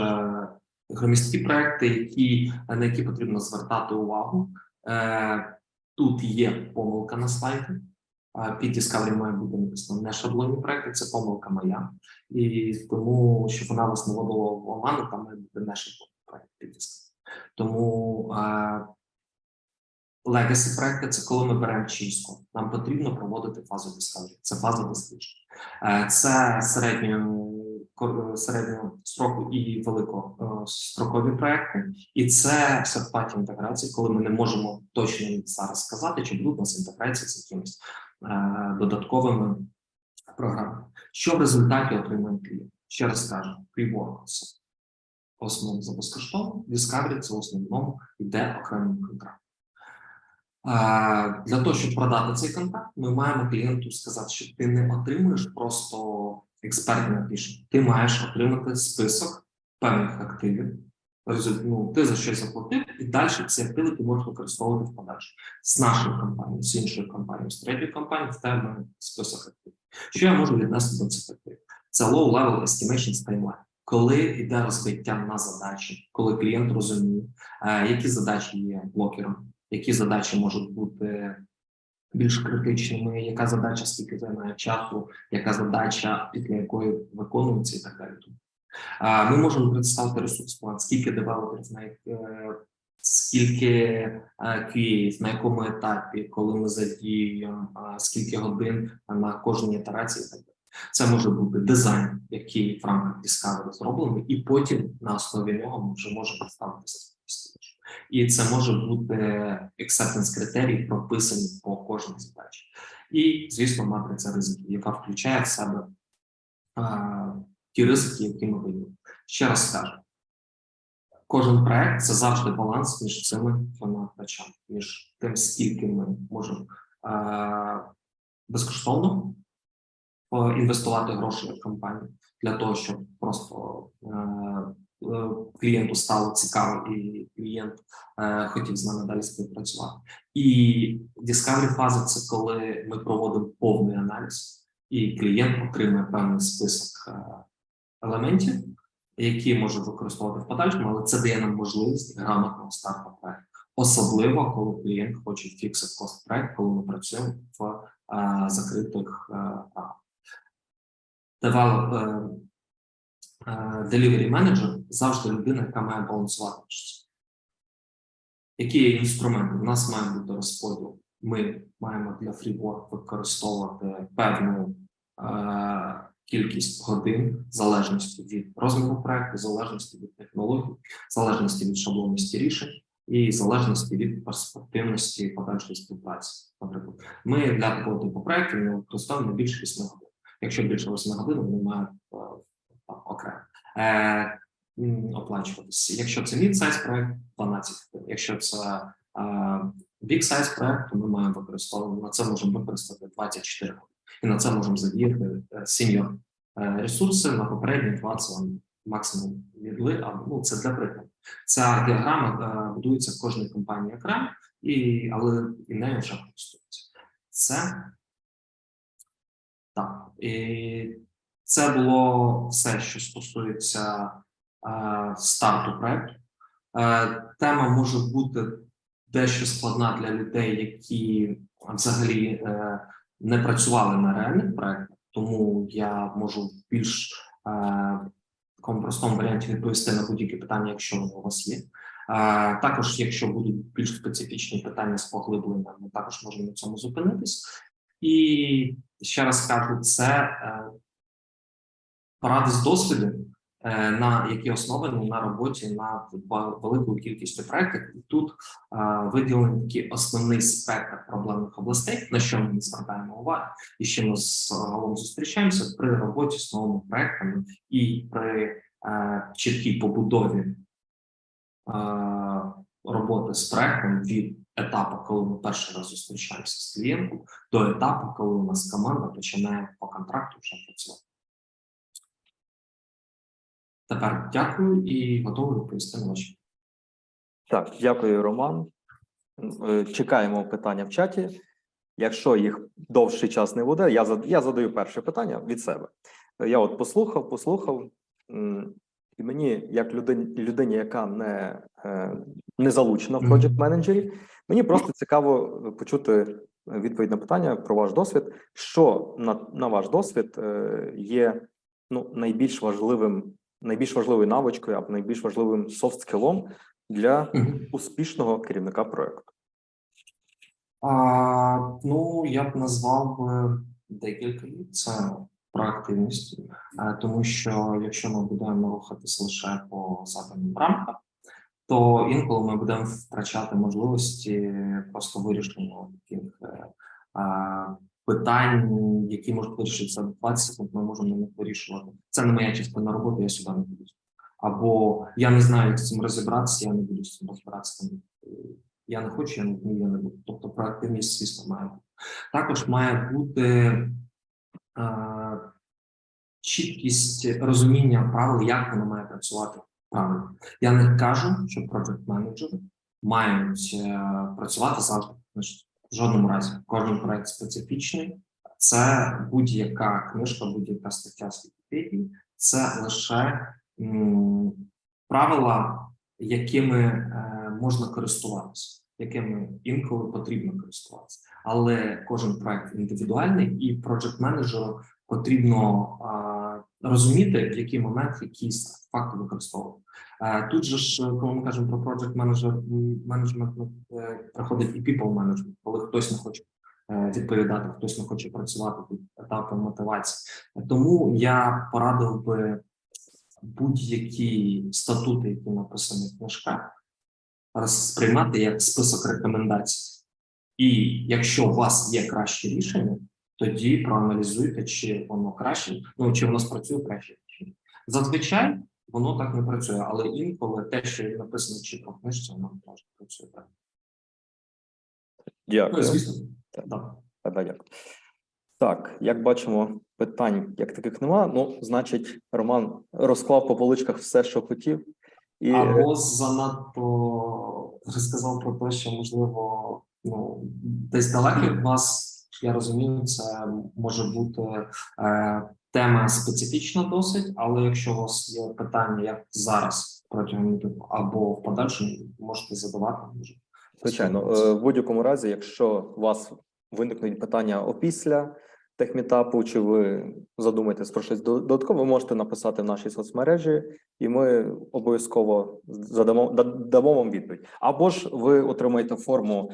громісткі проекти, на які потрібно звертати увагу. Тут є помилка на слайді. Під Discovery має бути написано не шаблонні проекти, це помилка моя. І тому, щоб вона вас не вводила в оману, там має бути не шаблонні проекти під Discovery. Тому legacy проекти – це коли ми беремо чистку. Нам потрібно проводити фазу Discovery. Це фаза дослідження. Це середнього строку і великострокові проекти. І це third-party інтеграції, коли ми не можемо точно зараз сказати, чи будуть у нас інтеграції з якимись додатковими програмами. Що в результаті отримує клієнт? Ще раз скажу, Freework – це в основному за безкоштовно, Discovery – це в основному йде окремий контракт. Для того, щоб продати цей контракт, ми маємо клієнту сказати, що ти не отримуєш просто експертне рішення. Ти маєш отримати список певних активів. Ти за щось заплатив, і далі ці активи ти можеш використовувати в подальшому. З нашою компанією, з іншою компанією, з третьою компанією, в тебе список активів. Що я можу віднести до цих активів? Це low-level estimation timeline. Коли йде розбиття на задачі, коли клієнт розуміє, які задачі є блокером, які задачі можуть бути більш критичними, яка задача скільки займає часу, яка задача, після якої виконується і так далі. Ми можемо представити ресурс-план, скільки девелоперів, скільки QA, на якому етапі, коли ми задіюємо, скільки годин на кожній ітерації і так далі. Це може бути дизайн, який в рамках Discovery зроблений, і потім на основі нього ми вже можемо ставитися. І це може бути acceptance критерії, прописані по кожній задачі. І, звісно, матриця ризиків, яка включає в себе ті ризики, які ми виділимо. Ще раз скажу, кожен проект – це завжди баланс між цими двома речами, між тим, скільки ми можемо безкоштовно інвестувати гроші в компанію, для того, щоб просто клієнту стало цікаво і клієнт хотів з нами далі співпрацювати. І discovery фаза – це коли ми проводимо повний аналіз, і клієнт отримує певний список елементів, які може використовувати в подальшому, але це дає нам можливість грамотного старту проекту. Особливо, коли клієнт хоче фіксити кост проект, коли ми працюємо в закритих рамках. Delivery менеджер завжди людина, яка має балансувати. Які є інструменти? У нас має бути розподіл. Ми маємо для FreeWork використовувати певну кількість годин в залежності від розміру проекту, в залежності від технологій, в залежності від шаблонності рішень і в залежності від перспективності подальшої співпраці. Наприклад, ми для такого типу проєктів використовуємо не більше 8 годин. Якщо більше 8 годин, вони мають окремо оплачуватися. Якщо це mid-size проект, 12 годин. Якщо це big-size проект, то ми маємо використовувати, на це можемо використати 24 години. І на це можемо задіяти senior ресурси, на попередні 20 максимум відли, ну це для прикладу. Ця діаграма будується в кожній компанії окремо, але і нею вже користуються. Це так. І це було все, що стосується старту проекту. Тема може бути дещо складна для людей, які взагалі не працювали на реальних проектах, тому я можу в більш такому простому варіанті відповісти на будь-які питання, якщо вони у вас є. Також, якщо будуть більш специфічні питання з поглибленням, ми також можемо на цьому зупинитись. І ще раз кажу, це поради з досвіду, на які основані на роботі над великою кількістю проєктів. І тут виділений такий основний спектр проблемних областей, на що ми звертаємо увагу, і що ми загалом зустрічаємося при роботі з новими проєктами і при чіткій побудові роботи з проєктом від етапу, коли ми перший раз зустрічаємося з клієнтом, до етапу, коли у нас команда починає по контракту вже працювати. Тепер дякую і готовий відповісти на ваші. Так, дякую, Роман. Чекаємо питання в чаті. Якщо їх довший час не буде, я задаю перше питання від себе. Я от послухав, і мені, як людині, яка не залучена в project менеджері, мені просто цікаво почути відповідь на питання про ваш досвід. Що, на ваш досвід, є найбільш важливою навичкою або найбільш важливим софт-скілом для успішного керівника проєкту? Я б назвав декілька. Це проактивність, тому що якщо ми будемо рухатись лише по заданим рамкам, то інколи ми будемо втрачати можливості просто вирішення таких питань, які можуть вирішитися 20 секунд, ми можемо не вирішувати. Це не моя частина роботи, я сюди не буду. Або я не знаю, як з цим розібратися, я не буду з цим розбиратися. Я не хочу, я не буду. Тобто проактивність, звісно, має бути. Також має бути чіткість розуміння правил, як воно має працювати правильно. Я не кажу, що проєкт-менеджери мають працювати завжди. В жодному разі. Кожен проєкт специфічний. Це будь-яка книжка, будь-яка стаття з Вікіпедії. Це лише правила, якими можна користуватися, якими інколи потрібно користуватися. Але кожен проєкт індивідуальний, і проєкт-менеджеру потрібно розуміти, в який момент якісь факти використовувати. Тут же ж, коли ми кажемо про project менеджмент, приходить і people management, коли хтось не хоче відповідати, хтось не хоче працювати під етапом мотивації. Тому я порадив би будь-які статути, які написані в книжках, сприймати як список рекомендацій. І якщо у вас є краще рішення, тоді проаналізуйте, чи воно краще, чи воно спрацює краще. Зазвичай воно так не працює, але інколи те, що написано чітко в книжці, воно теж працює так. Дякую. Звісно. Дякую. Так, як бачимо, питань як таких нема. Ну, значить, Роман розклав по поличках все, що хотів. І Або занадто розказав про те, що, можливо, десь далеко від вас, я розумію, це може бути тема специфічна досить, але якщо у вас є питання, як зараз протягом YouTube, або в подальшому, можете задавати. звичайно, в будь-якому разі, якщо у вас виникнуть питання опісля техмітапу, чи ви задумаєтесь про щось додаткове, ви можете написати в нашій соцмережі, і ми обов'язково дамо вам відповідь. Або ж ви отримаєте форму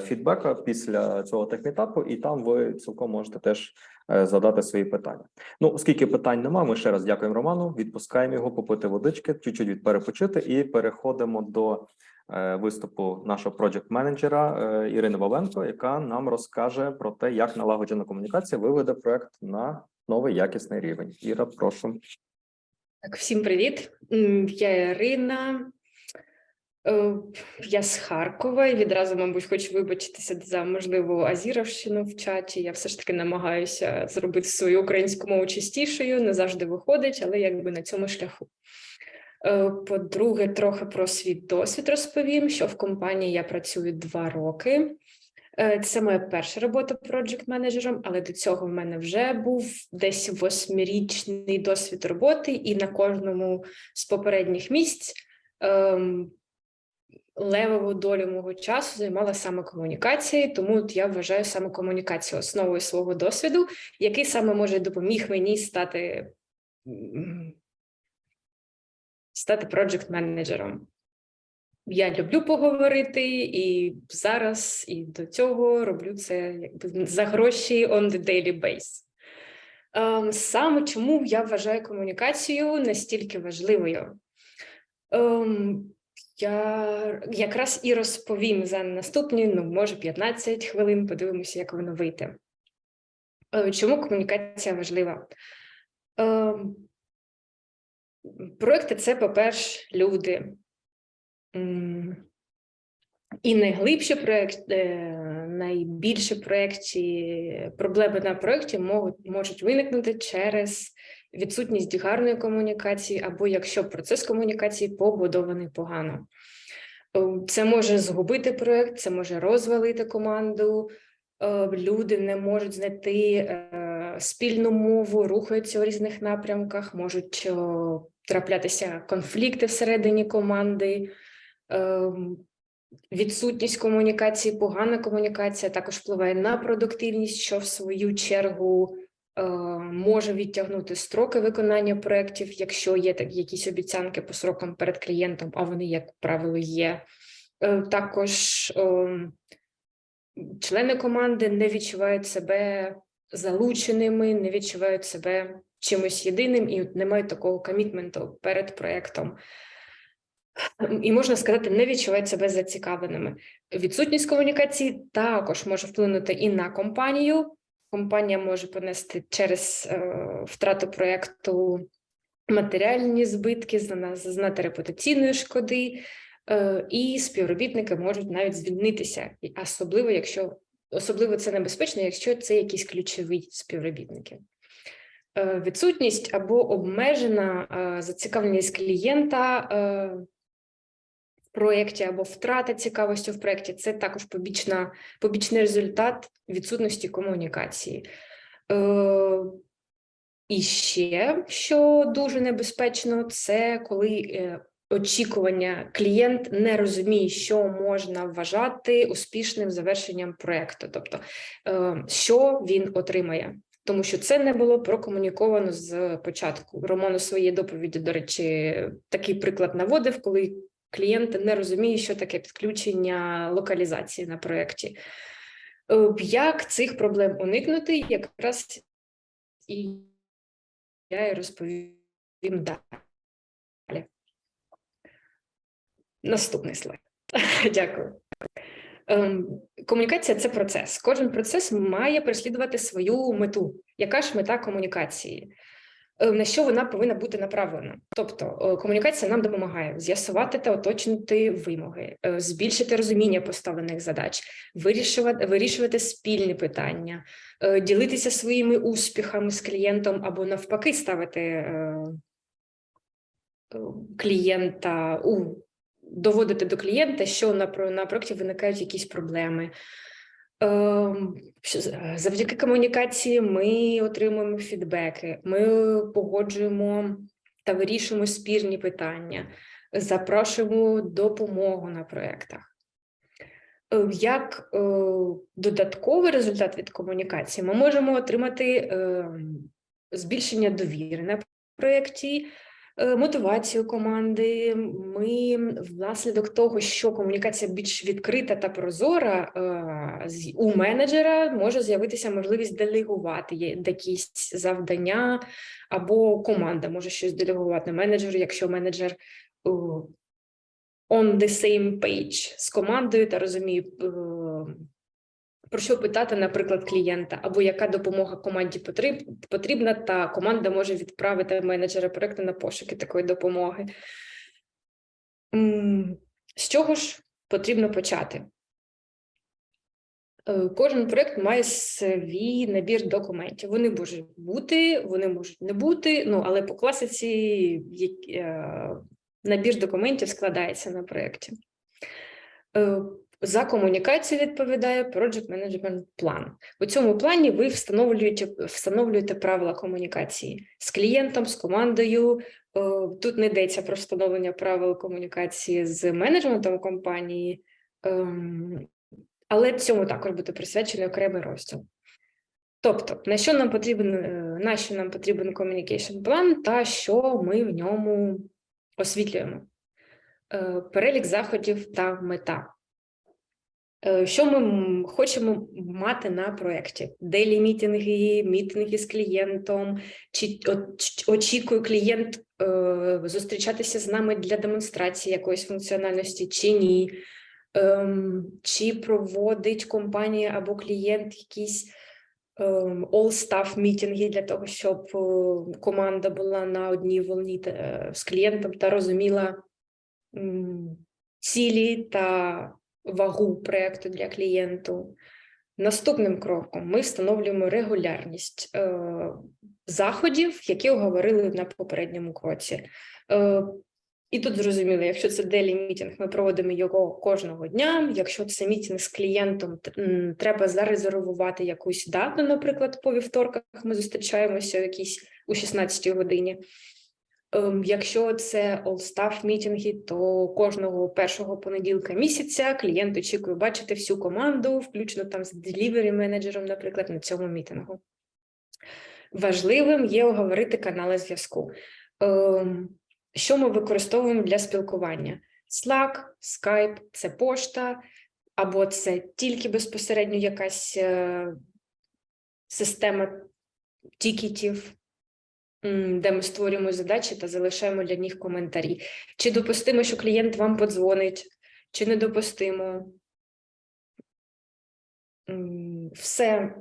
фідбека після цього техмітапу, і там ви цілком можете теж задати свої питання. Ну, оскільки питань немає, ми ще раз дякуємо Роману, відпускаємо його попити водички, чуть-чуть перепочити, і переходимо до виступу нашого проджект-менеджера Ірини Бабенко, яка нам розкаже про те, як налагоджена комунікація виведе проект на новий якісний рівень. Іра, прошу. Так, всім привіт. Я Ірина. Я з Харкова і відразу, мабуть, хочу вибачитися за можливу азіровщину в чаті. Я все ж таки намагаюся зробити свою українську мову чистішою, не завжди виходить, але якби на цьому шляху. По-друге, трохи про свій досвід розповім, що в компанії я працюю 2 роки. Це моя перша робота проджект-менеджером, але до цього в мене вже був десь 8-річний досвід роботи, і на кожному з попередніх місць левову долю мого часу займала саме комунікація, тому я вважаю саме комунікацію основою свого досвіду, який саме може допоміг мені стати проджект-менеджером. Я люблю поговорити, і зараз, і до цього роблю це якби за гроші on the daily basis. Саме чому я вважаю комунікацію настільки важливою? Я якраз і розповім за наступні, може 15 хвилин, подивимося, як воно вийде. Чому комунікація важлива? Проекти – це, по-перше, люди. І найглибші проекти, найбільші проблеми на проєкті можуть виникнути через відсутність гарної комунікації, або якщо процес комунікації побудований погано. Це може згубити проєкт, це може розвалити команду, люди не можуть знайти спільну мову, рухаються у різних напрямках, можуть траплятися конфлікти всередині команди. Відсутність комунікації, погана комунікація також впливає на продуктивність, що в свою чергу може відтягнути строки виконання проєктів, якщо є якісь обіцянки по срокам перед клієнтом, а вони, як правило, є. Також члени команди не відчувають себе залученими, не відчувають себе чимось єдиним і не мають такого комітменту перед проєктом. І, можна сказати, не відчувають себе зацікавленими. Відсутність комунікації також може вплинути і на компанію. Компанія може понести через втрату проєкту матеріальні збитки, зазнати репутаційної шкоди, і співробітники можуть навіть звільнитися. Особливо це небезпечно, якщо це якісь ключові співробітники. Відсутність або обмежена зацікавленість клієнта в проєкті або втрата цікавості в проєкті – це також побічний результат відсутності комунікації. І ще, що дуже небезпечно, це коли очікування клієнт не розуміє, що можна вважати успішним завершенням проєкту, тобто, що він отримає. Тому що це не було прокомуніковано з початку. Роман у своїй доповіді, до речі, такий приклад наводив, коли клієнт не розуміє, що таке підключення локалізації на проєкті. Як цих проблем уникнути, якраз і я розповім далі. Наступний слайд. Дякую. Комунікація – це процес. Кожен процес має переслідувати свою мету. Яка ж мета комунікації? на що вона повинна бути направлена. Тобто комунікація нам допомагає з'ясувати та уточнити вимоги, збільшити розуміння поставлених задач, вирішувати спільні питання, ділитися своїми успіхами з клієнтом або навпаки ставити клієнта, доводити до клієнта, що на проєкті виникають якісь проблеми. Завдяки комунікації ми отримуємо фідбеки, ми погоджуємо та вирішуємо спірні питання, запрошуємо допомогу на проєктах. Як додатковий результат від комунікації ми можемо отримати збільшення довіри на проєкті, мотивацію команди. Ми внаслідок того, що комунікація більш відкрита та прозора, у менеджера може з'явитися можливість делегувати якісь завдання, або команда може щось делегувати менеджеру, якщо менеджер on the same page з командою та розуміє, про що питати, наприклад, клієнта, або яка допомога команді потрібна, та команда може відправити менеджера проєкту на пошуки такої допомоги. З чого ж потрібно почати? Кожен проєкт має свій набір документів. Вони можуть бути, вони можуть не бути, але по класиці набір документів складається на проєкті. За комунікацію відповідає Project Management Plan. У цьому плані ви встановлюєте правила комунікації з клієнтом, з командою. Тут не йдеться про встановлення правил комунікації з менеджментом компанії, але цьому також буде присвячений окремий розділ. Тобто, на що нам потрібен communication план та що ми в ньому освітлюємо. Перелік заходів та мета. Що ми хочемо мати на проєкті? Дейлі мітинги, мітинги з клієнтом, чи очікує клієнт зустрічатися з нами для демонстрації якоїсь функціональності, чи ні? Чи проводить компанія або клієнт якісь all-staff мітинги для того, щоб команда була на одній волні з клієнтом та розуміла цілі та вагу проєкту для клієнту. Наступним кроком ми встановлюємо регулярність заходів, які оговорили на попередньому кроці. І тут зрозуміло, якщо це дейлі мітинг, ми проводимо його кожного дня. Якщо це мітинг з клієнтом, треба зарезервувати якусь дату, наприклад, по вівторках ми зустрічаємося у 16-й годині. Якщо це all-staff мітинги, то кожного першого понеділка місяця клієнт очікує бачити всю команду, включно там з delivery менеджером, наприклад, на цьому мітингу. Важливим є оговорити канали зв'язку. Що ми використовуємо для спілкування? Slack, Skype – це пошта, або це тільки безпосередньо якась система тікетів, де ми створюємо задачі та залишаємо для них коментарі. Чи допустимо, що клієнт вам подзвонить, чи не допустимо. Все,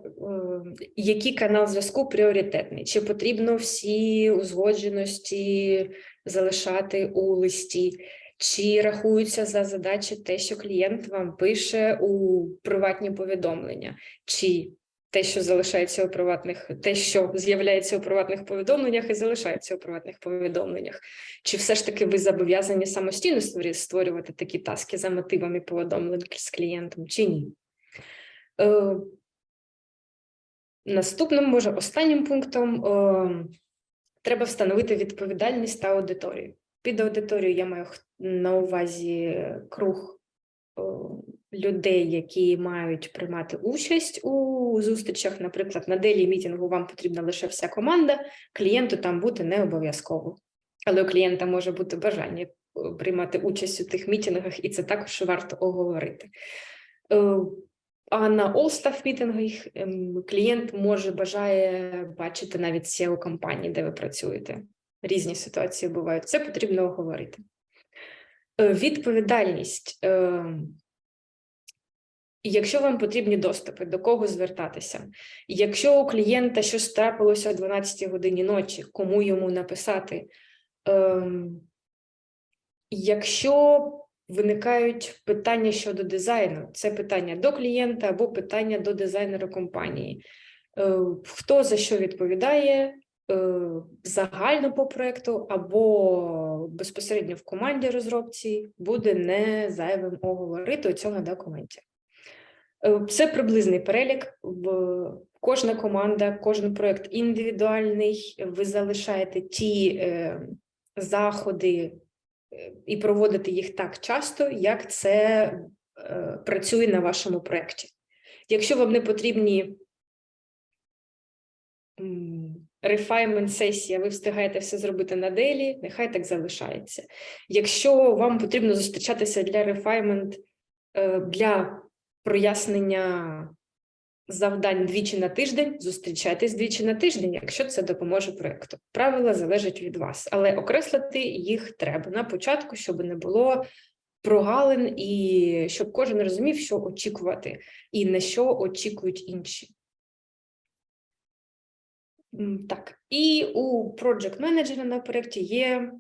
який канал зв'язку пріоритетний, чи потрібно всі узгодженості залишати у листі, чи рахується за задачі те, що клієнт вам пише у приватні повідомлення, чи те, що залишається у приватних, те, що з'являється у приватних повідомленнях і залишається у приватних повідомленнях. Чи все ж таки ви зобов'язані самостійно створювати такі таски за мотивами повідомлень з клієнтом, чи ні? Наступним, може, останнім пунктом треба встановити відповідальність та аудиторію. Під аудиторією я маю на увазі круг людей, які мають приймати участь у зустрічах. Наприклад, на дейлі мітингу вам потрібна лише вся команда, клієнту там бути не обов'язково. Але у клієнта може бути бажання приймати участь у тих мітингах, і це також варто оговорити. А на all-staff мітингах клієнт бажає бачити навіть SEO компанії, де ви працюєте. Різні ситуації бувають. Це потрібно оговорити. Відповідальність. Якщо вам потрібні доступи, до кого звертатися? Якщо у клієнта щось трапилося о 12 годині ночі, кому йому написати? Якщо виникають питання щодо дизайну, це питання до клієнта або питання до дизайнера компанії. Хто за що відповідає, загально по проєкту або безпосередньо в команді розробці, буде не зайвим оговорити у цьому документі. Це приблизний перелік. Кожна команда, кожен проєкт індивідуальний. Ви залишаєте ті заходи і проводите їх так часто, як це працює на вашому проєкті. Якщо вам не потрібні refinement сесія, ви встигаєте все зробити на дейлі, нехай так залишається. Якщо вам потрібно зустрічатися для refinement, для прояснення завдань двічі на тиждень, зустрічайтесь двічі на тиждень, якщо це допоможе проєкту. Правила залежать від вас, але окреслити їх треба на початку, щоб не було прогалин і щоб кожен розумів, що очікувати і на що очікують інші. Так, і у project менеджера на проєкті є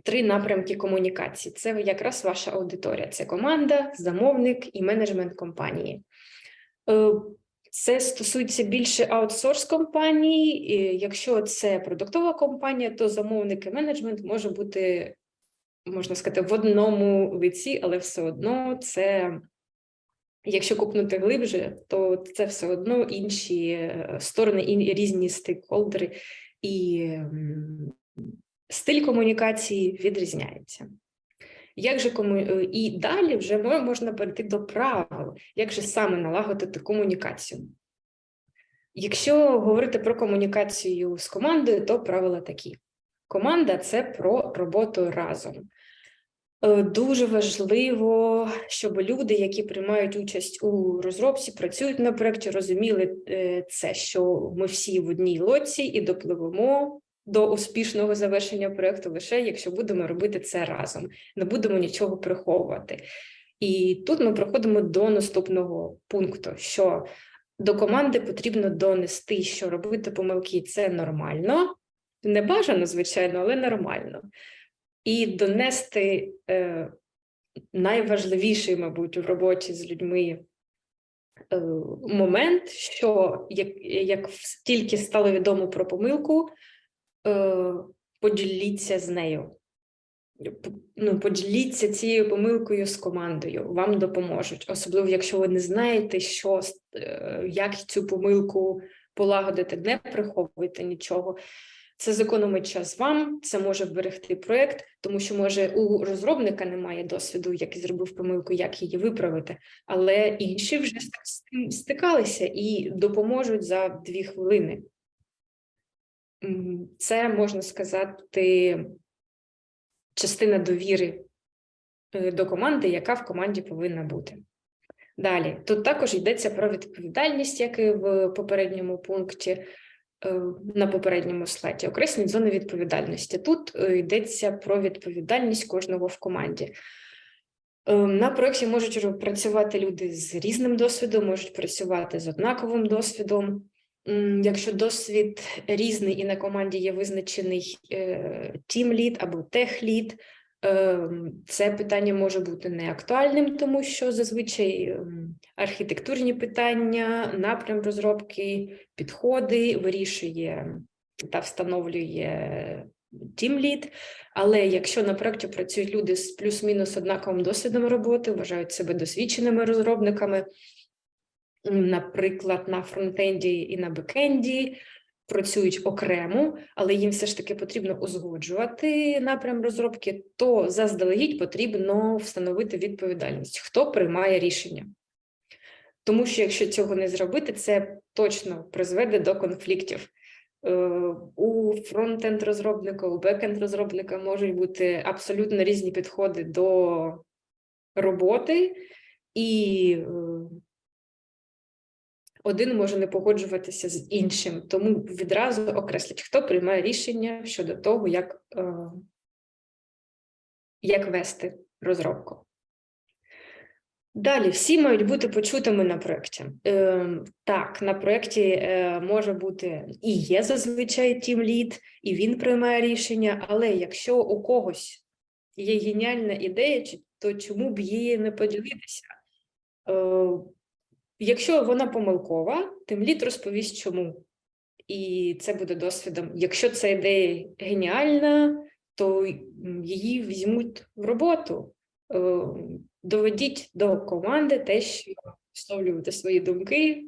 3 напрямки комунікації. Це якраз ваша аудиторія. Це команда, замовник і менеджмент компанії. Це стосується більше аутсорс-компаній. Якщо це продуктова компанія, то замовник і менеджмент може бути, можна сказати, в одному лиці, але все одно це, якщо купнути глибше, то це все одно інші сторони, і різні стейкхолдери, і стиль комунікації відрізняється. І далі вже можна перейти до правил, як же саме налагодити комунікацію. Якщо говорити про комунікацію з командою, то правила такі. Команда – це про роботу разом. Дуже важливо, щоб люди, які приймають участь у розробці, працюють на проєкті, розуміли це, що ми всі в одній лодці і допливемо до успішного завершення проєкту лише, якщо будемо робити це разом, не будемо нічого приховувати. І тут ми проходимо до наступного пункту, що до команди потрібно донести, що робити помилки – це нормально, не бажано, звичайно, але нормально. І донести найважливіший, мабуть, у роботі з людьми момент, що як тільки стало відомо про помилку, поділіться з нею. Поділіться цією помилкою з командою, вам допоможуть. Особливо, якщо ви не знаєте, як цю помилку полагодити, не приховуйте нічого. Це зекономить час вам, це може вберегти проєкт, тому що, може, у розробника немає досвіду, який зробив помилку, як її виправити, але інші вже з цим стикалися і допоможуть за 2 хвилини. Це, можна сказати, частина довіри до команди, яка в команді повинна бути. Далі, тут також йдеться про відповідальність, як і в попередньому пункті, на попередньому слайді. Окреслені зони відповідальності. Тут йдеться про відповідальність кожного в команді. На проєкті можуть працювати люди з різним досвідом, можуть працювати з однаковим досвідом. Якщо досвід різний і на команді є визначений тім-лід або тех-лід, це питання може бути неактуальним, тому що зазвичай архітектурні питання, напрям розробки, підходи вирішує та встановлює тім-лід. Але якщо на проєкті працюють люди з плюс-мінус однаковим досвідом роботи, вважають себе досвідченими розробниками, наприклад, на фронтенді і на бекенді, працюють окремо, але їм все ж таки потрібно узгоджувати напрям розробки, то заздалегідь потрібно встановити відповідальність, хто приймає рішення. Тому що якщо цього не зробити, це точно призведе до конфліктів. У фронт-енд розробника, у бек-енд розробника можуть бути абсолютно різні підходи до роботи, і один може не погоджуватися з іншим, тому відразу окресліть, хто приймає рішення щодо того, як вести розробку. Далі, всі мають бути почутими на проєкті. Так, на проєкті може бути і є зазвичай тімлід, і він приймає рішення, але якщо у когось є геніальна ідея, то чому б її не поділитися? Якщо вона помилкова, тімлід розповість чому. І це буде досвідом. Якщо ця ідея геніальна, то її візьмуть в роботу. Доведіть до команди те, що висловлювати свої думки,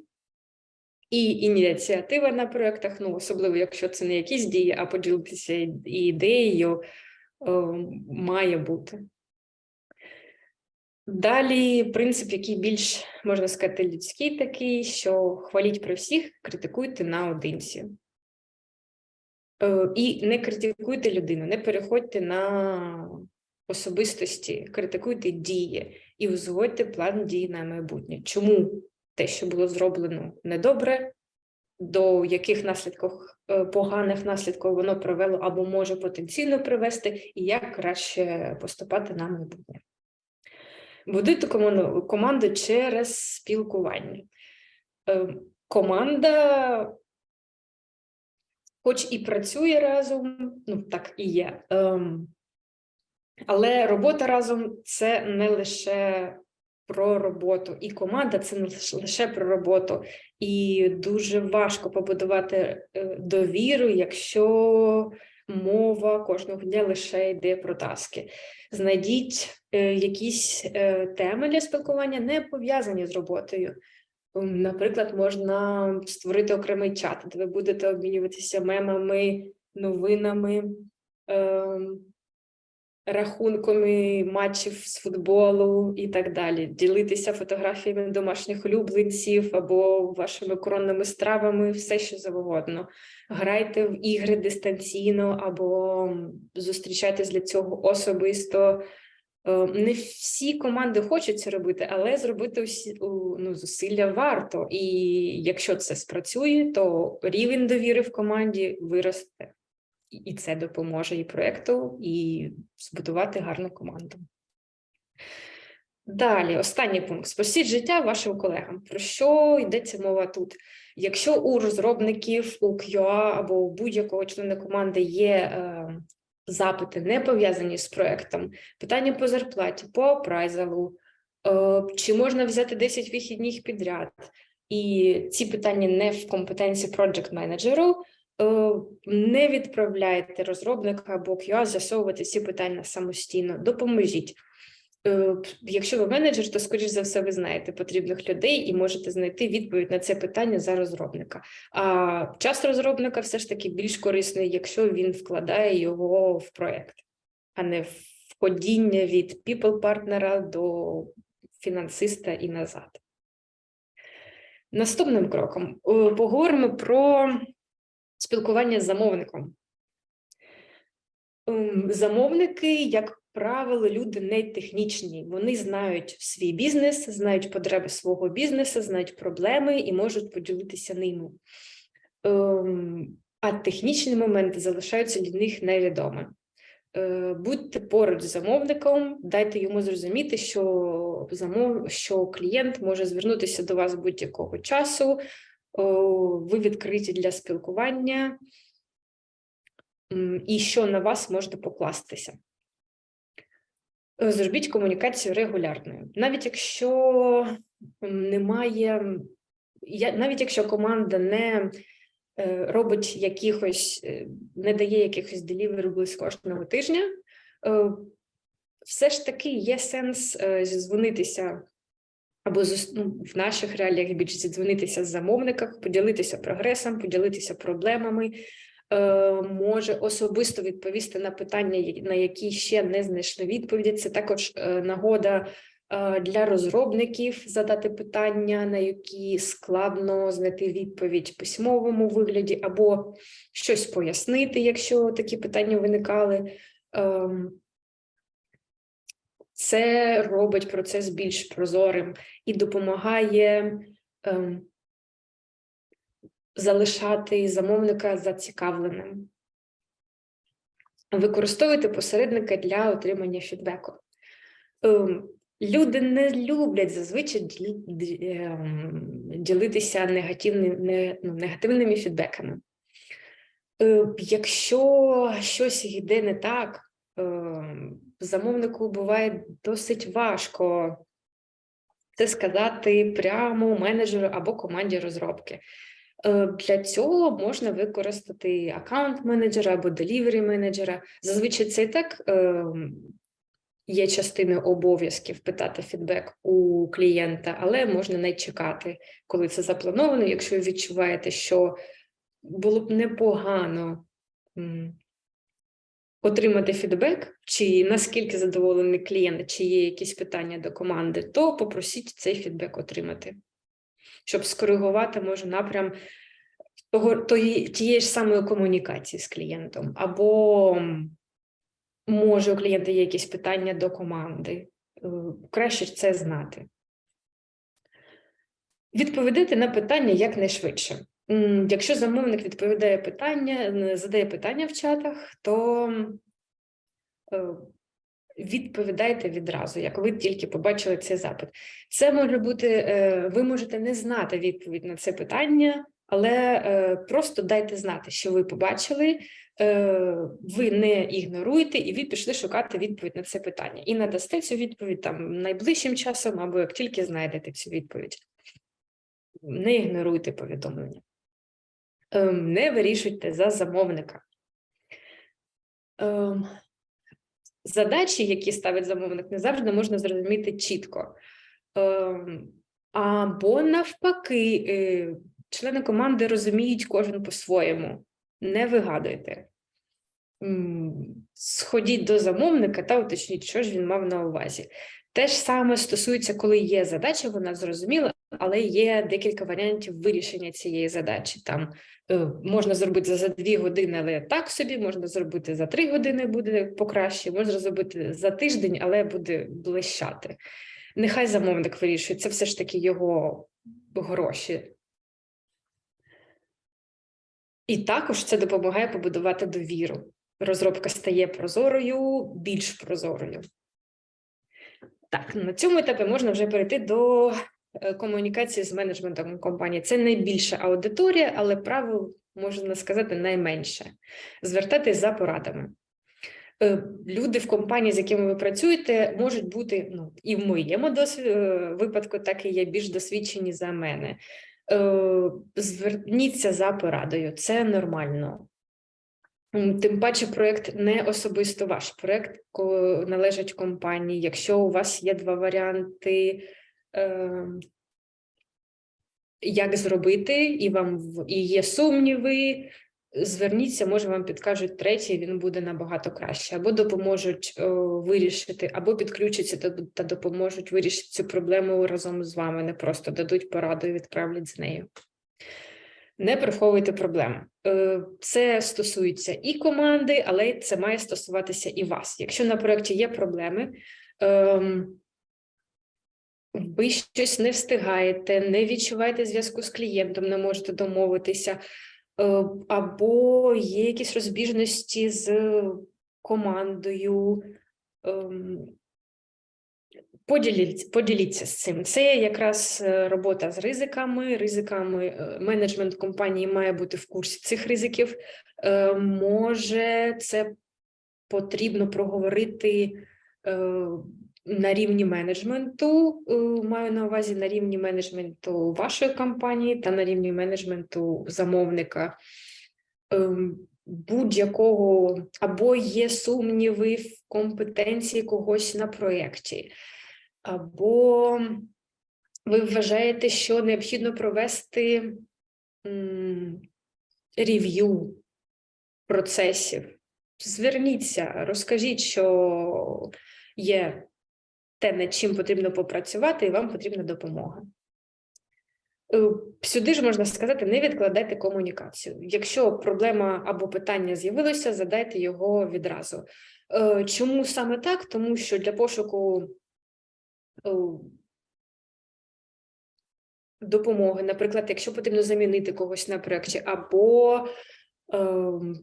і ініціатива на проєктах, ну, особливо, якщо це не якісь дії, а поділитися ідеєю, має бути. Далі принцип, який більш, можна сказати, людський такий, що хваліть при всіх, критикуйте наодинці. І не критикуйте людину, не переходьте на особистості, критикуйте дії і узгодьте план дій на майбутнє. Чому те, що було зроблено недобре, до яких поганих наслідків воно привело або може потенційно привести, і як краще поступати на майбутнє. Будуйте команду через спілкування. Команда, хоч і працює разом, ну так і є, але робота разом – це не лише про роботу. І команда – це не лише про роботу. І дуже важко побудувати довіру, якщо мова кожного дня лише йде про таски. Знайдіть якісь теми для спілкування, не пов'язані з роботою. Наприклад, можна створити окремий чат, де ви будете обмінюватися мемами, новинами, рахунками матчів з футболу і так далі. Ділитися фотографіями домашніх улюбленців або вашими коронними стравами, все що завгодно. Грайте в ігри дистанційно або зустрічайтесь для цього особисто. Не всі команди хочуть це робити, але зробити зусилля варто. І якщо це спрацює, то рівень довіри в команді виросте. І це допоможе і проєкту, і збудувати гарну команду. Далі, останній пункт. Спростіть життя вашим колегам. Про що йдеться мова тут? Якщо у розробників, у QA або у будь-якого члена команди є запити, не пов'язані з проєктом, питання по зарплаті, по апрайзалу, чи можна взяти 10 вихідних підряд, і ці питання не в компетенції проєкт-менеджеру, не відправляйте розробника або QA з'ясовувати ці питання самостійно. Допоможіть. Якщо ви менеджер, то, скоріш за все, ви знаєте потрібних людей і можете знайти відповідь на це питання за розробника. А час розробника все ж таки більш корисний, якщо він вкладає його в проєкт, а не входіння від people-партнера до фінансиста і назад. Наступним кроком поговоримо про спілкування з замовником. Замовники, як правило, люди не технічні. Вони знають свій бізнес, знають потреби свого бізнесу, знають проблеми і можуть поділитися ними. А технічні моменти залишаються для них невідомими. Будьте поруч з замовником, дайте йому зрозуміти, що клієнт може звернутися до вас будь-якого часу, ви відкриті для спілкування і що на вас можна покластися. Зробіть комунікацію регулярною. Навіть якщо команда не робить не дає якихось делівераблів кожного тижня, все ж таки є сенс зідзвонитися або в наших реаліях більше зідзвонитися з замовником, поділитися прогресом, поділитися проблемами, може особисто відповісти на питання, на які ще не знайшли відповіді. Це також нагода для розробників задати питання, на які складно знайти відповідь в письмовому вигляді, або щось пояснити, якщо такі питання виникали. Це робить процес більш прозорим і допомагає залишати замовника зацікавленим. Використовуйте посередника для отримання фідбеку. Люди не люблять зазвичай ділитися негативними фідбеками. Якщо щось йде не так, замовнику буває досить важко це сказати прямо менеджеру або команді розробки. Для цього можна використати аккаунт-менеджера або делівері-менеджера. Зазвичай це і так є частиною обов'язків питати фідбек у клієнта, але можна не чекати, коли це заплановано. Якщо ви відчуваєте, що було б непогано отримати фідбек, чи наскільки задоволений клієнт, чи є якісь питання до команди, то попросіть цей фідбек отримати, щоб скоригувати, може, напрям тієї ж самої комунікації з клієнтом, або може у клієнта є якісь питання до команди. Краще це знати. Відповідати на питання якнайшвидше. Якщо замовник задає питання в чатах, то відповідайте відразу, як ви тільки побачили цей запит. Це може бути, ви можете не знати відповідь на це питання, але просто дайте знати, що ви побачили, ви не ігноруєте, і ви пішли шукати відповідь на це питання. І надасте цю відповідь там найближчим часом, або як тільки знайдете цю відповідь. Не ігноруйте повідомлення. Не вирішуйте за замовника. Задачі, які ставить замовник, не завжди можна зрозуміти чітко. Або навпаки, члени команди розуміють кожен по-своєму. Не вигадуйте. Сходіть до замовника та уточніть, що ж він мав на увазі. Те ж саме стосується, коли є задача, вона зрозуміла, але є декілька варіантів вирішення цієї задачі. Там можна зробити за 2 години, але так собі, можна зробити за 3 години, буде покраще, можна зробити за тиждень, але буде блищати. Нехай замовник вирішує, це все ж таки його гроші. І також це допомагає побудувати довіру. Розробка стає прозорою, більш прозорою. Так, на цьому етапі можна вже перейти до комунікації з менеджментом компанії. Це найбільша аудиторія, але правил, можна сказати, найменше. Звертайтесь за порадами. Люди в компанії, з якими ви працюєте, можуть бути, і в моєму випадку, так і є більш досвідчені за мене. Зверніться за порадою, це нормально. Тим паче проєкт не особисто ваш, проєкт належить компанії. Якщо у вас є 2 варіанти, як зробити, і є сумніви, зверніться, може вам підкажуть 3-й, він буде набагато краще. Або допоможуть вирішити, або підключаться та допоможуть вирішити цю проблему разом з вами, не просто дадуть пораду і відправлять з нею. Не приховуйте проблеми. Це стосується і команди, але це має стосуватися і вас. Якщо на проєкті є проблеми, ви щось не встигаєте, не відчуваєте зв'язку з клієнтом, не можете домовитися, або є якісь розбіжності з командою, поділіться з цим. Це якраз робота з ризиками. Менеджмент компанії має бути в курсі цих ризиків. Може, це потрібно проговорити на рівні менеджменту, маю на увазі на рівні менеджменту вашої компанії та на рівні менеджменту замовника. Будь-якого, або є сумніви в компетенції когось на проєкті, або ви вважаєте, що необхідно провести рев'ю процесів. Зверніться, розкажіть, що є те, над чим потрібно попрацювати, і вам потрібна допомога. Сюди ж, можна сказати, не відкладайте комунікацію. Якщо проблема або питання з'явилося, задайте його відразу. Чому саме так? Тому що для пошуку допомоги, наприклад, якщо потрібно замінити когось на проєкті, або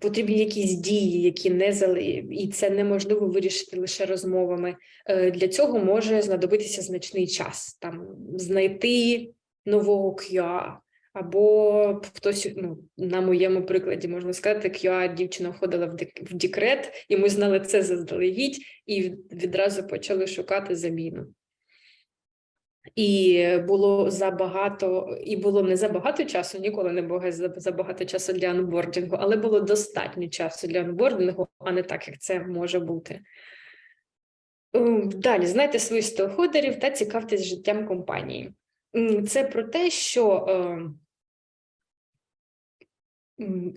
потрібні якісь дії, які не і це неможливо вирішити лише розмовами. Для цього може знадобитися значний час. Там знайти нового QA, або хтось, на моєму прикладі можна сказати, QA дівчина входила в декрет, і ми знали це заздалегідь, і відразу почали шукати заміну. І було не забагато часу, ніколи не було забагато часу для онбордингу, але було достатньо часу для онбордингу, а не так, як це може бути. Далі, знайте своїх стейкхолдерів та цікавтесь життям компанії. Це про те, що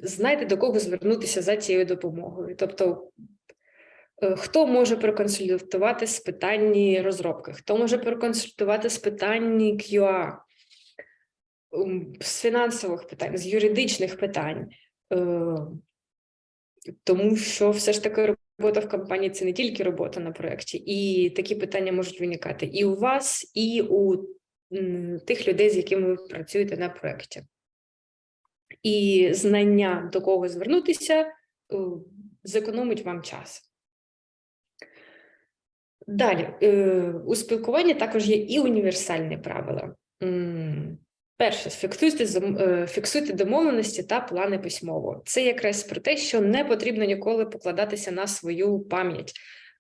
знайте, до кого звернутися за цією допомогою. Тобто, хто може проконсультувати з питань розробки, хто може проконсультувати з питань QA, з фінансових питань, з юридичних питань. Тому що все ж таки робота в компанії – це не тільки робота на проєкті, і такі питання можуть виникати і у вас, і у тих людей, з якими ви працюєте на проєкті. І знання, до кого звернутися, зекономить вам час. Далі, у спілкуванні також є і універсальні правила. Перше, фіксуйте домовленості та плани письмово. Це якраз про те, що не потрібно ніколи покладатися на свою пам'ять.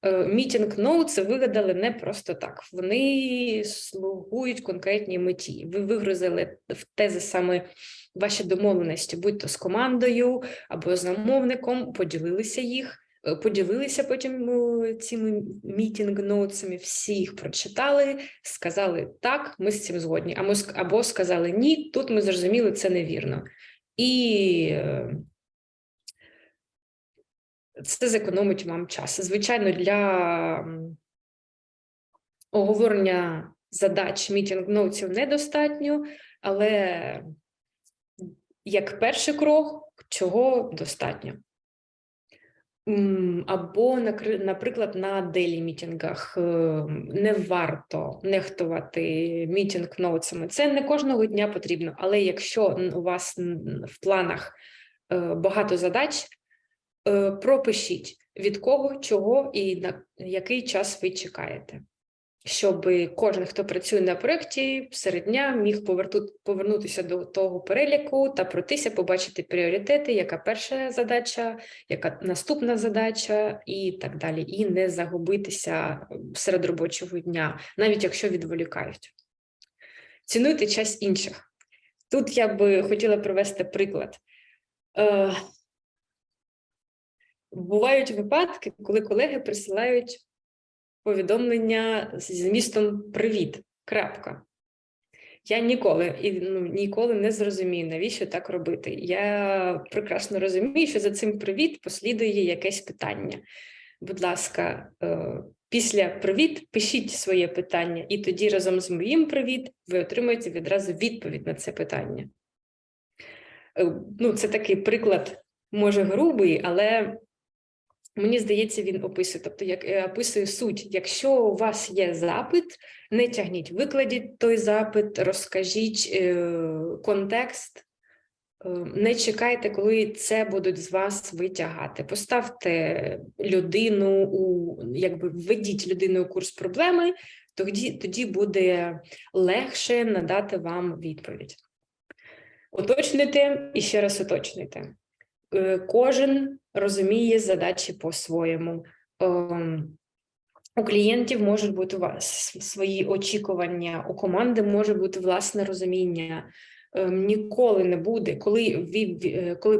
Meeting notes вигадали не просто так. Вони слугують конкретній меті. Ви вигрузили в тези саме ваші домовленості, будь-то з командою або з замовником, поділилися потім цими мітінг-ноутсами, всі їх прочитали, сказали так, ми з цим згодні, або сказали ні, тут ми зрозуміли, це невірно. І це зекономить вам час. Звичайно, для оговорення задач мітінг-ноутсів недостатньо, але як перший крок, чого достатньо. Або, наприклад, на дейлі-мітінгах не варто нехтувати мітінг-ноутсами. Це не кожного дня потрібно, але якщо у вас в планах багато задач, пропишіть, від кого, чого і на який час ви чекаєте. Щоб кожен, хто працює на проєкті, серед дня міг повернутися до того переліку та пройтися, побачити пріоритети, яка перша задача, яка наступна задача і так далі. І не загубитися серед робочого дня, навіть якщо відволікають. Цінуйте час інших. Тут я би хотіла привести приклад. Бувають випадки, коли колеги присилають повідомлення з змістом «Привіт. Крапка». Я ніколи не зрозумію, навіщо так робити. Я прекрасно розумію, що за цим «Привіт» послідує якесь питання. Будь ласка, після «Привіт» пишіть своє питання, і тоді разом з моїм «Привіт» ви отримаєте відразу відповідь на це питання. Це такий приклад, може грубий, але мені здається, він описує, описує суть. Якщо у вас є запит, не тягніть, викладіть той запит, розкажіть контекст, не чекайте, коли це будуть з вас витягати. Поставте людину, введіть людину у курс проблеми, тоді буде легше надати вам відповідь. Уточнюйте і ще раз уточнюйте. Кожен розуміє задачі по-своєму. У клієнтів можуть бути свої очікування, у команди може бути власне розуміння. Ніколи не буде, коли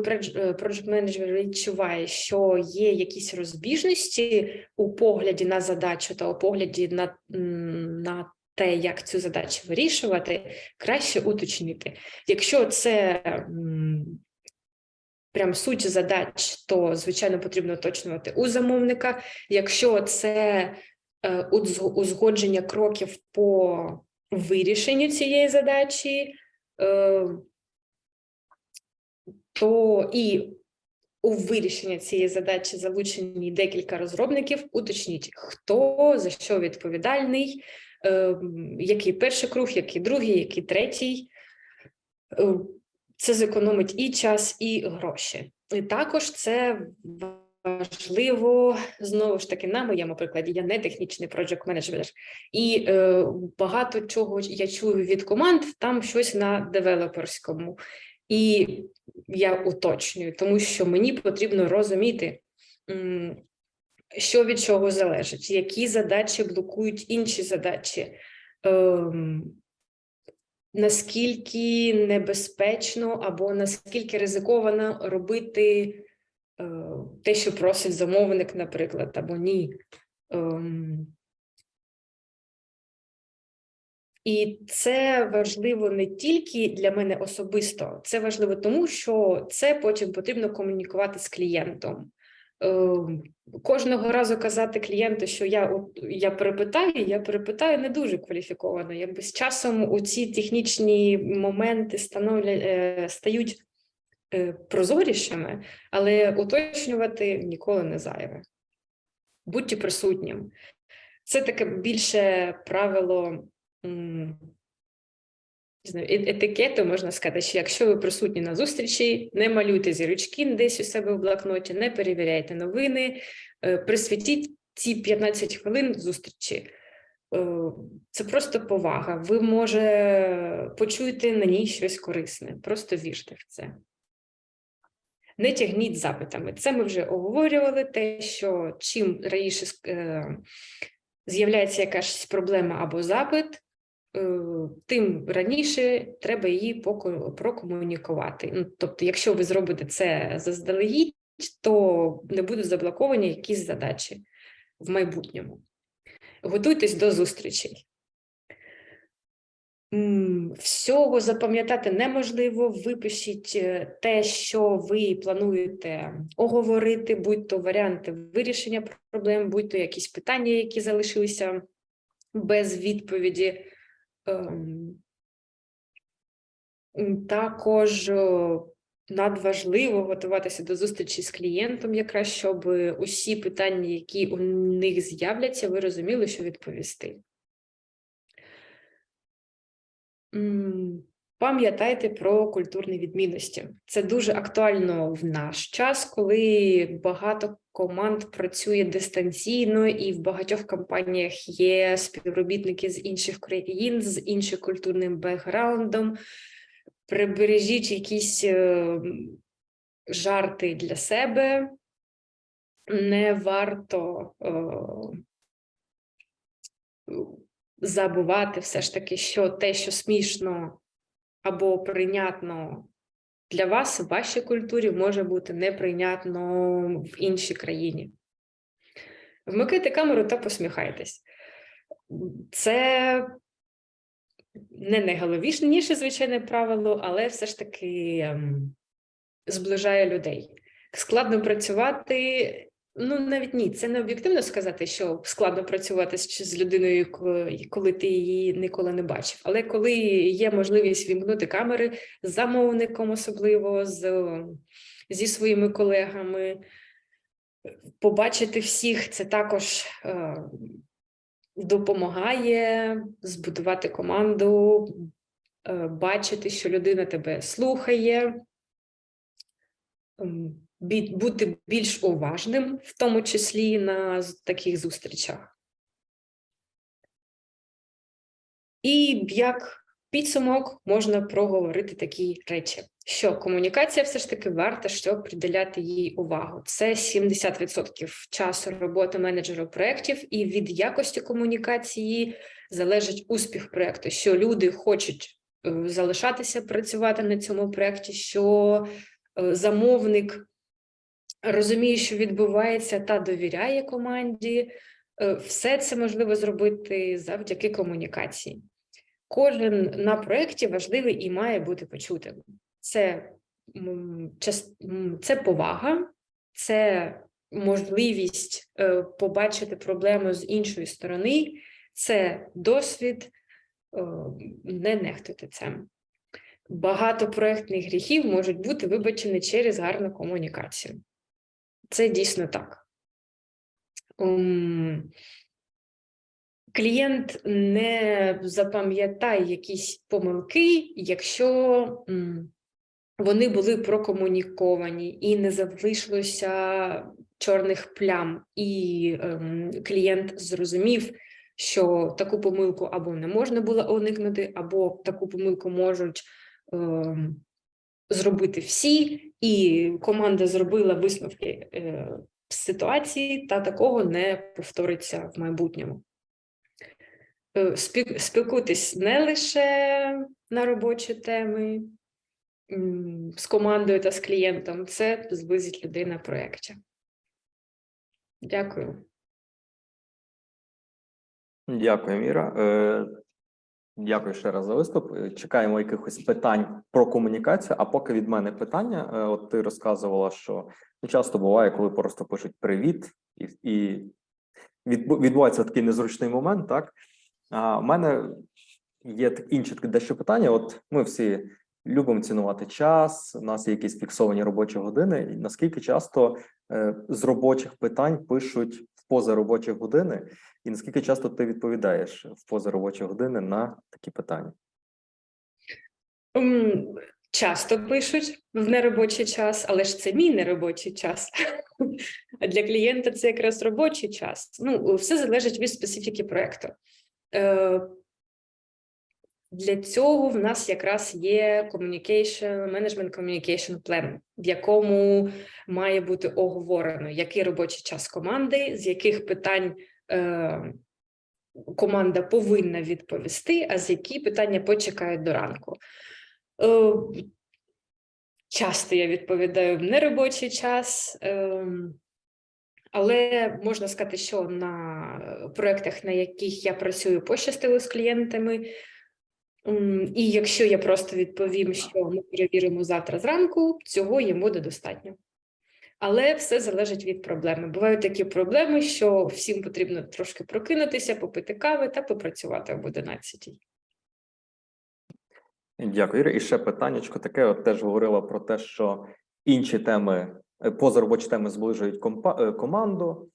проджект-менеджер відчуває, що є якісь розбіжності у погляді на задачу та у погляді на те, як цю задачу вирішувати, краще уточнити. Якщо це прям суть задач, то, звичайно, потрібно уточнювати у замовника. Якщо це узгодження кроків по вирішенню цієї задачі, то і у вирішенні цієї задачі залучені декілька розробників, уточніть, хто за що відповідальний, який перший круг, який другий, який третій. Це зекономить і час, і гроші. І також це важливо, знову ж таки, на моєму прикладі, я не технічний project менеджер, і багато чого я чую від команд, там щось на девелоперському. І я уточнюю, тому що мені потрібно розуміти, що від чого залежить, які задачі блокують інші задачі, наскільки небезпечно або наскільки ризиковано робити те, що просить замовник, наприклад, або ні. І це важливо не тільки для мене особисто, це важливо тому, що це потім потрібно комунікувати з клієнтом. Кожного разу казати клієнту, що я перепитаю не дуже кваліфіковано. Якби з часом ці технічні моменти стають прозорішими, але уточнювати ніколи не зайве. Будьте присутнім. Це таке більше правило етикету, можна сказати, що якщо ви присутні на зустрічі, не малюйте зірочки десь у себе в блокноті, не перевіряйте новини, присвятіть ці 15 хвилин зустрічі. Це просто повага. Ви, може, почуєте на ній щось корисне. Просто вірте в це. Не тягніть запитами. Це ми вже обговорювали, те, що чим раніше з'являється якась проблема або запит, тим раніше треба її прокомунікувати. Тобто, якщо ви зробите це заздалегідь, то не будуть заблоковані якісь задачі в майбутньому. Готуйтесь до зустрічей. Всього запам'ятати неможливо. Випишіть те, що ви плануєте оговорити, будь-то варіанти вирішення проблем, будь-то якісь питання, які залишилися без відповіді. Також надважливо готуватися до зустрічі з клієнтом, якраз щоб усі питання, які у них з'являться, ви розуміли, що відповісти. Пам'ятайте про культурні відмінності. Це дуже актуально в наш час, коли багато команд працює дистанційно і в багатьох компаніях є співробітники з інших країн, з іншим культурним бекграундом. Прибережіть якісь жарти для себе. Не варто забувати все ж таки, що те, що смішно або прийнятно для вас в вашій культурі, може бути неприйнятно в іншій країні. Вмикайте камеру та посміхайтесь. Це не найголовніше, звичайне правило, але все ж таки зближає людей. Складно працювати, навіть ні, це не об'єктивно сказати, що складно працювати з людиною, коли ти її ніколи не бачив. Але коли є можливість вімкнути камери з замовником особливо, зі своїми колегами, побачити всіх, це також допомагає збудувати команду, бачити, що людина тебе слухає, бути більш уважним, в тому числі на таких зустрічах. І як підсумок можна проговорити такі речі, що комунікація все ж таки варта, щоб приділяти їй увагу. Це 70% часу роботи менеджера проєктів, і від якості комунікації залежить успіх проєкту, що люди хочуть залишатися працювати на цьому проєкті, що замовник розуміє, що відбувається, та довіряє команді. Все це можливо зробити завдяки комунікації. Кожен на проєкті важливий і має бути почутим. Це повага, це можливість побачити проблему з іншої сторони, це досвід, не нехтуйте цим. Багато проєктних гріхів можуть бути вибачені через гарну комунікацію. Це дійсно так. Клієнт не запам'ятає якісь помилки, якщо вони були прокомуніковані і не залишилося чорних плям, і клієнт зрозумів, що таку помилку або не можна було уникнути, або таку помилку можуть зробити всі, і команда зробила висновки з ситуації, та такого не повториться в майбутньому. Спілкуйтесь не лише на робочі теми з командою та з клієнтом, це зблизить людей на проєкті. Дякую. Дякую, Міра. Дякую ще раз за виступ. Чекаємо якихось питань про комунікацію. А поки від мене питання, от ти розказувала, що часто буває, коли просто пишуть привіт, і відбувається такий незручний момент, так? А в мене є інше таке дещо питання. От ми всі любимо цінувати час, у нас є якісь фіксовані робочі години. І наскільки часто з робочих питань пишуть в позаробочі години, і наскільки часто ти відповідаєш в позаробочі години на такі питання? Часто пишуть в неробочий час, але ж це мій неробочий час. А для клієнта це якраз робочий час. Ну, все залежить від специфіки проєкту. Для цього в нас якраз є Management Communication Plan, в якому має бути оговорено, який робочий час команди, з яких питань команда повинна відповісти, а з які питання почекають до ранку. Часто я відповідаю в неробочий час, але можна сказати, що на проєктах, на яких я працюю, пощастило з клієнтами. І якщо я просто відповім, що ми перевіримо завтра зранку, цього їм буде достатньо. Але все залежить від проблеми. Бувають такі проблеми, що всім потрібно трошки прокинутися, попити кави та попрацювати об 11-й. Дякую, Іра. І ще питаннячко таке, от теж говорила про те, що інші теми, позаробочі теми зближують команду.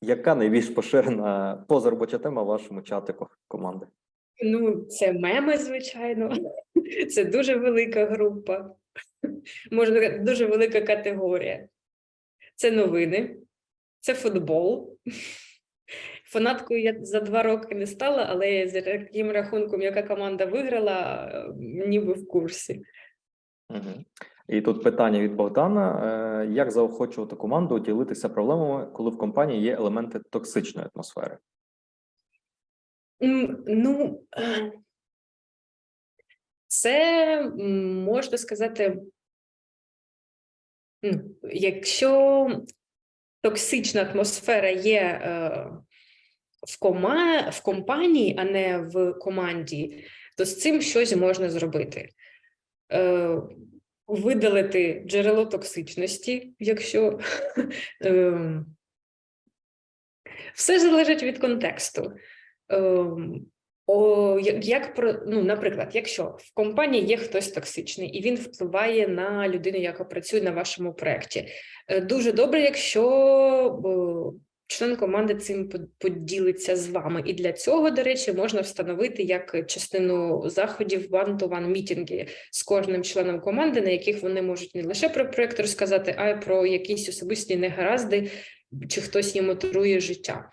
Яка найбільш поширена позаробоча тема в вашому чатику команди? Ну, це меми, звичайно. Це дуже велика група. Можна сказати, дуже велика категорія. Це новини, це футбол. Фанаткою я за 2 роки не стала, але за таким рахунком, яка команда виграла, ніби в курсі. Угу. І тут питання від Богдана. Як заохочувати команду ділитися проблемами, коли в компанії є елементи токсичної атмосфери? Ну, це, можна сказати, якщо токсична атмосфера є в компанії, а не в команді, то з цим щось можна зробити. Видалити джерело токсичності, якщо все залежить від контексту. Наприклад, якщо в компанії є хтось токсичний і він впливає на людину, яка працює на вашому проєкті, дуже добре, якщо член команди цим поділиться з вами. І для цього, до речі, можна встановити як частину заходів one-to-one мітинги з кожним членом команди, на яких вони можуть не лише про проєкт розказати, а й про якісь особисті негаразди, чи хтось їм отрує життя.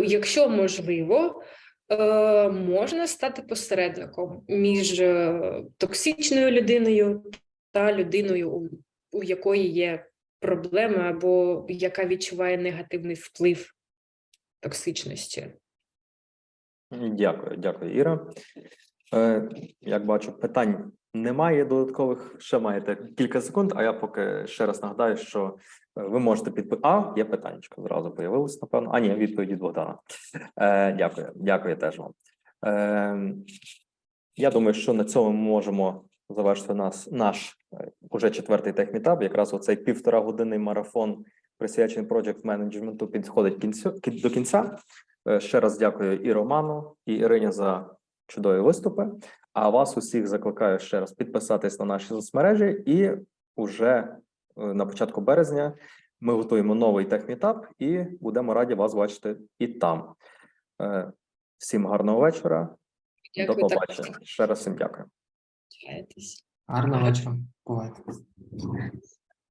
Якщо можливо, можна стати посередником між токсичною людиною та людиною, у якої є проблеми або яка відчуває негативний вплив токсичності. Дякую, Іра. Як бачу, питань немає додаткових, ще маєте кілька секунд, а я поки ще раз нагадаю, що ви можете є питаннячко, зразу появилось, напевно. А, ні, відповідь від Богдана. Дякую теж вам. Я думаю, що на цьому ми можемо завершити наш уже 4-й техмітап. Якраз оцей 1,5-годинний марафон, присвячений проєкт менеджменту, підходить до кінця. Ще раз дякую і Роману, і Ірині за чудові виступи. А вас усіх закликаю ще раз підписатись на наші соцмережі, і уже на початку березня ми готуємо новий техмітап і будемо раді вас бачити і там. Всім гарного вечора. Дякую, до побачення. Ще раз всім дякую. Так. Гарного вечора. Бувайте.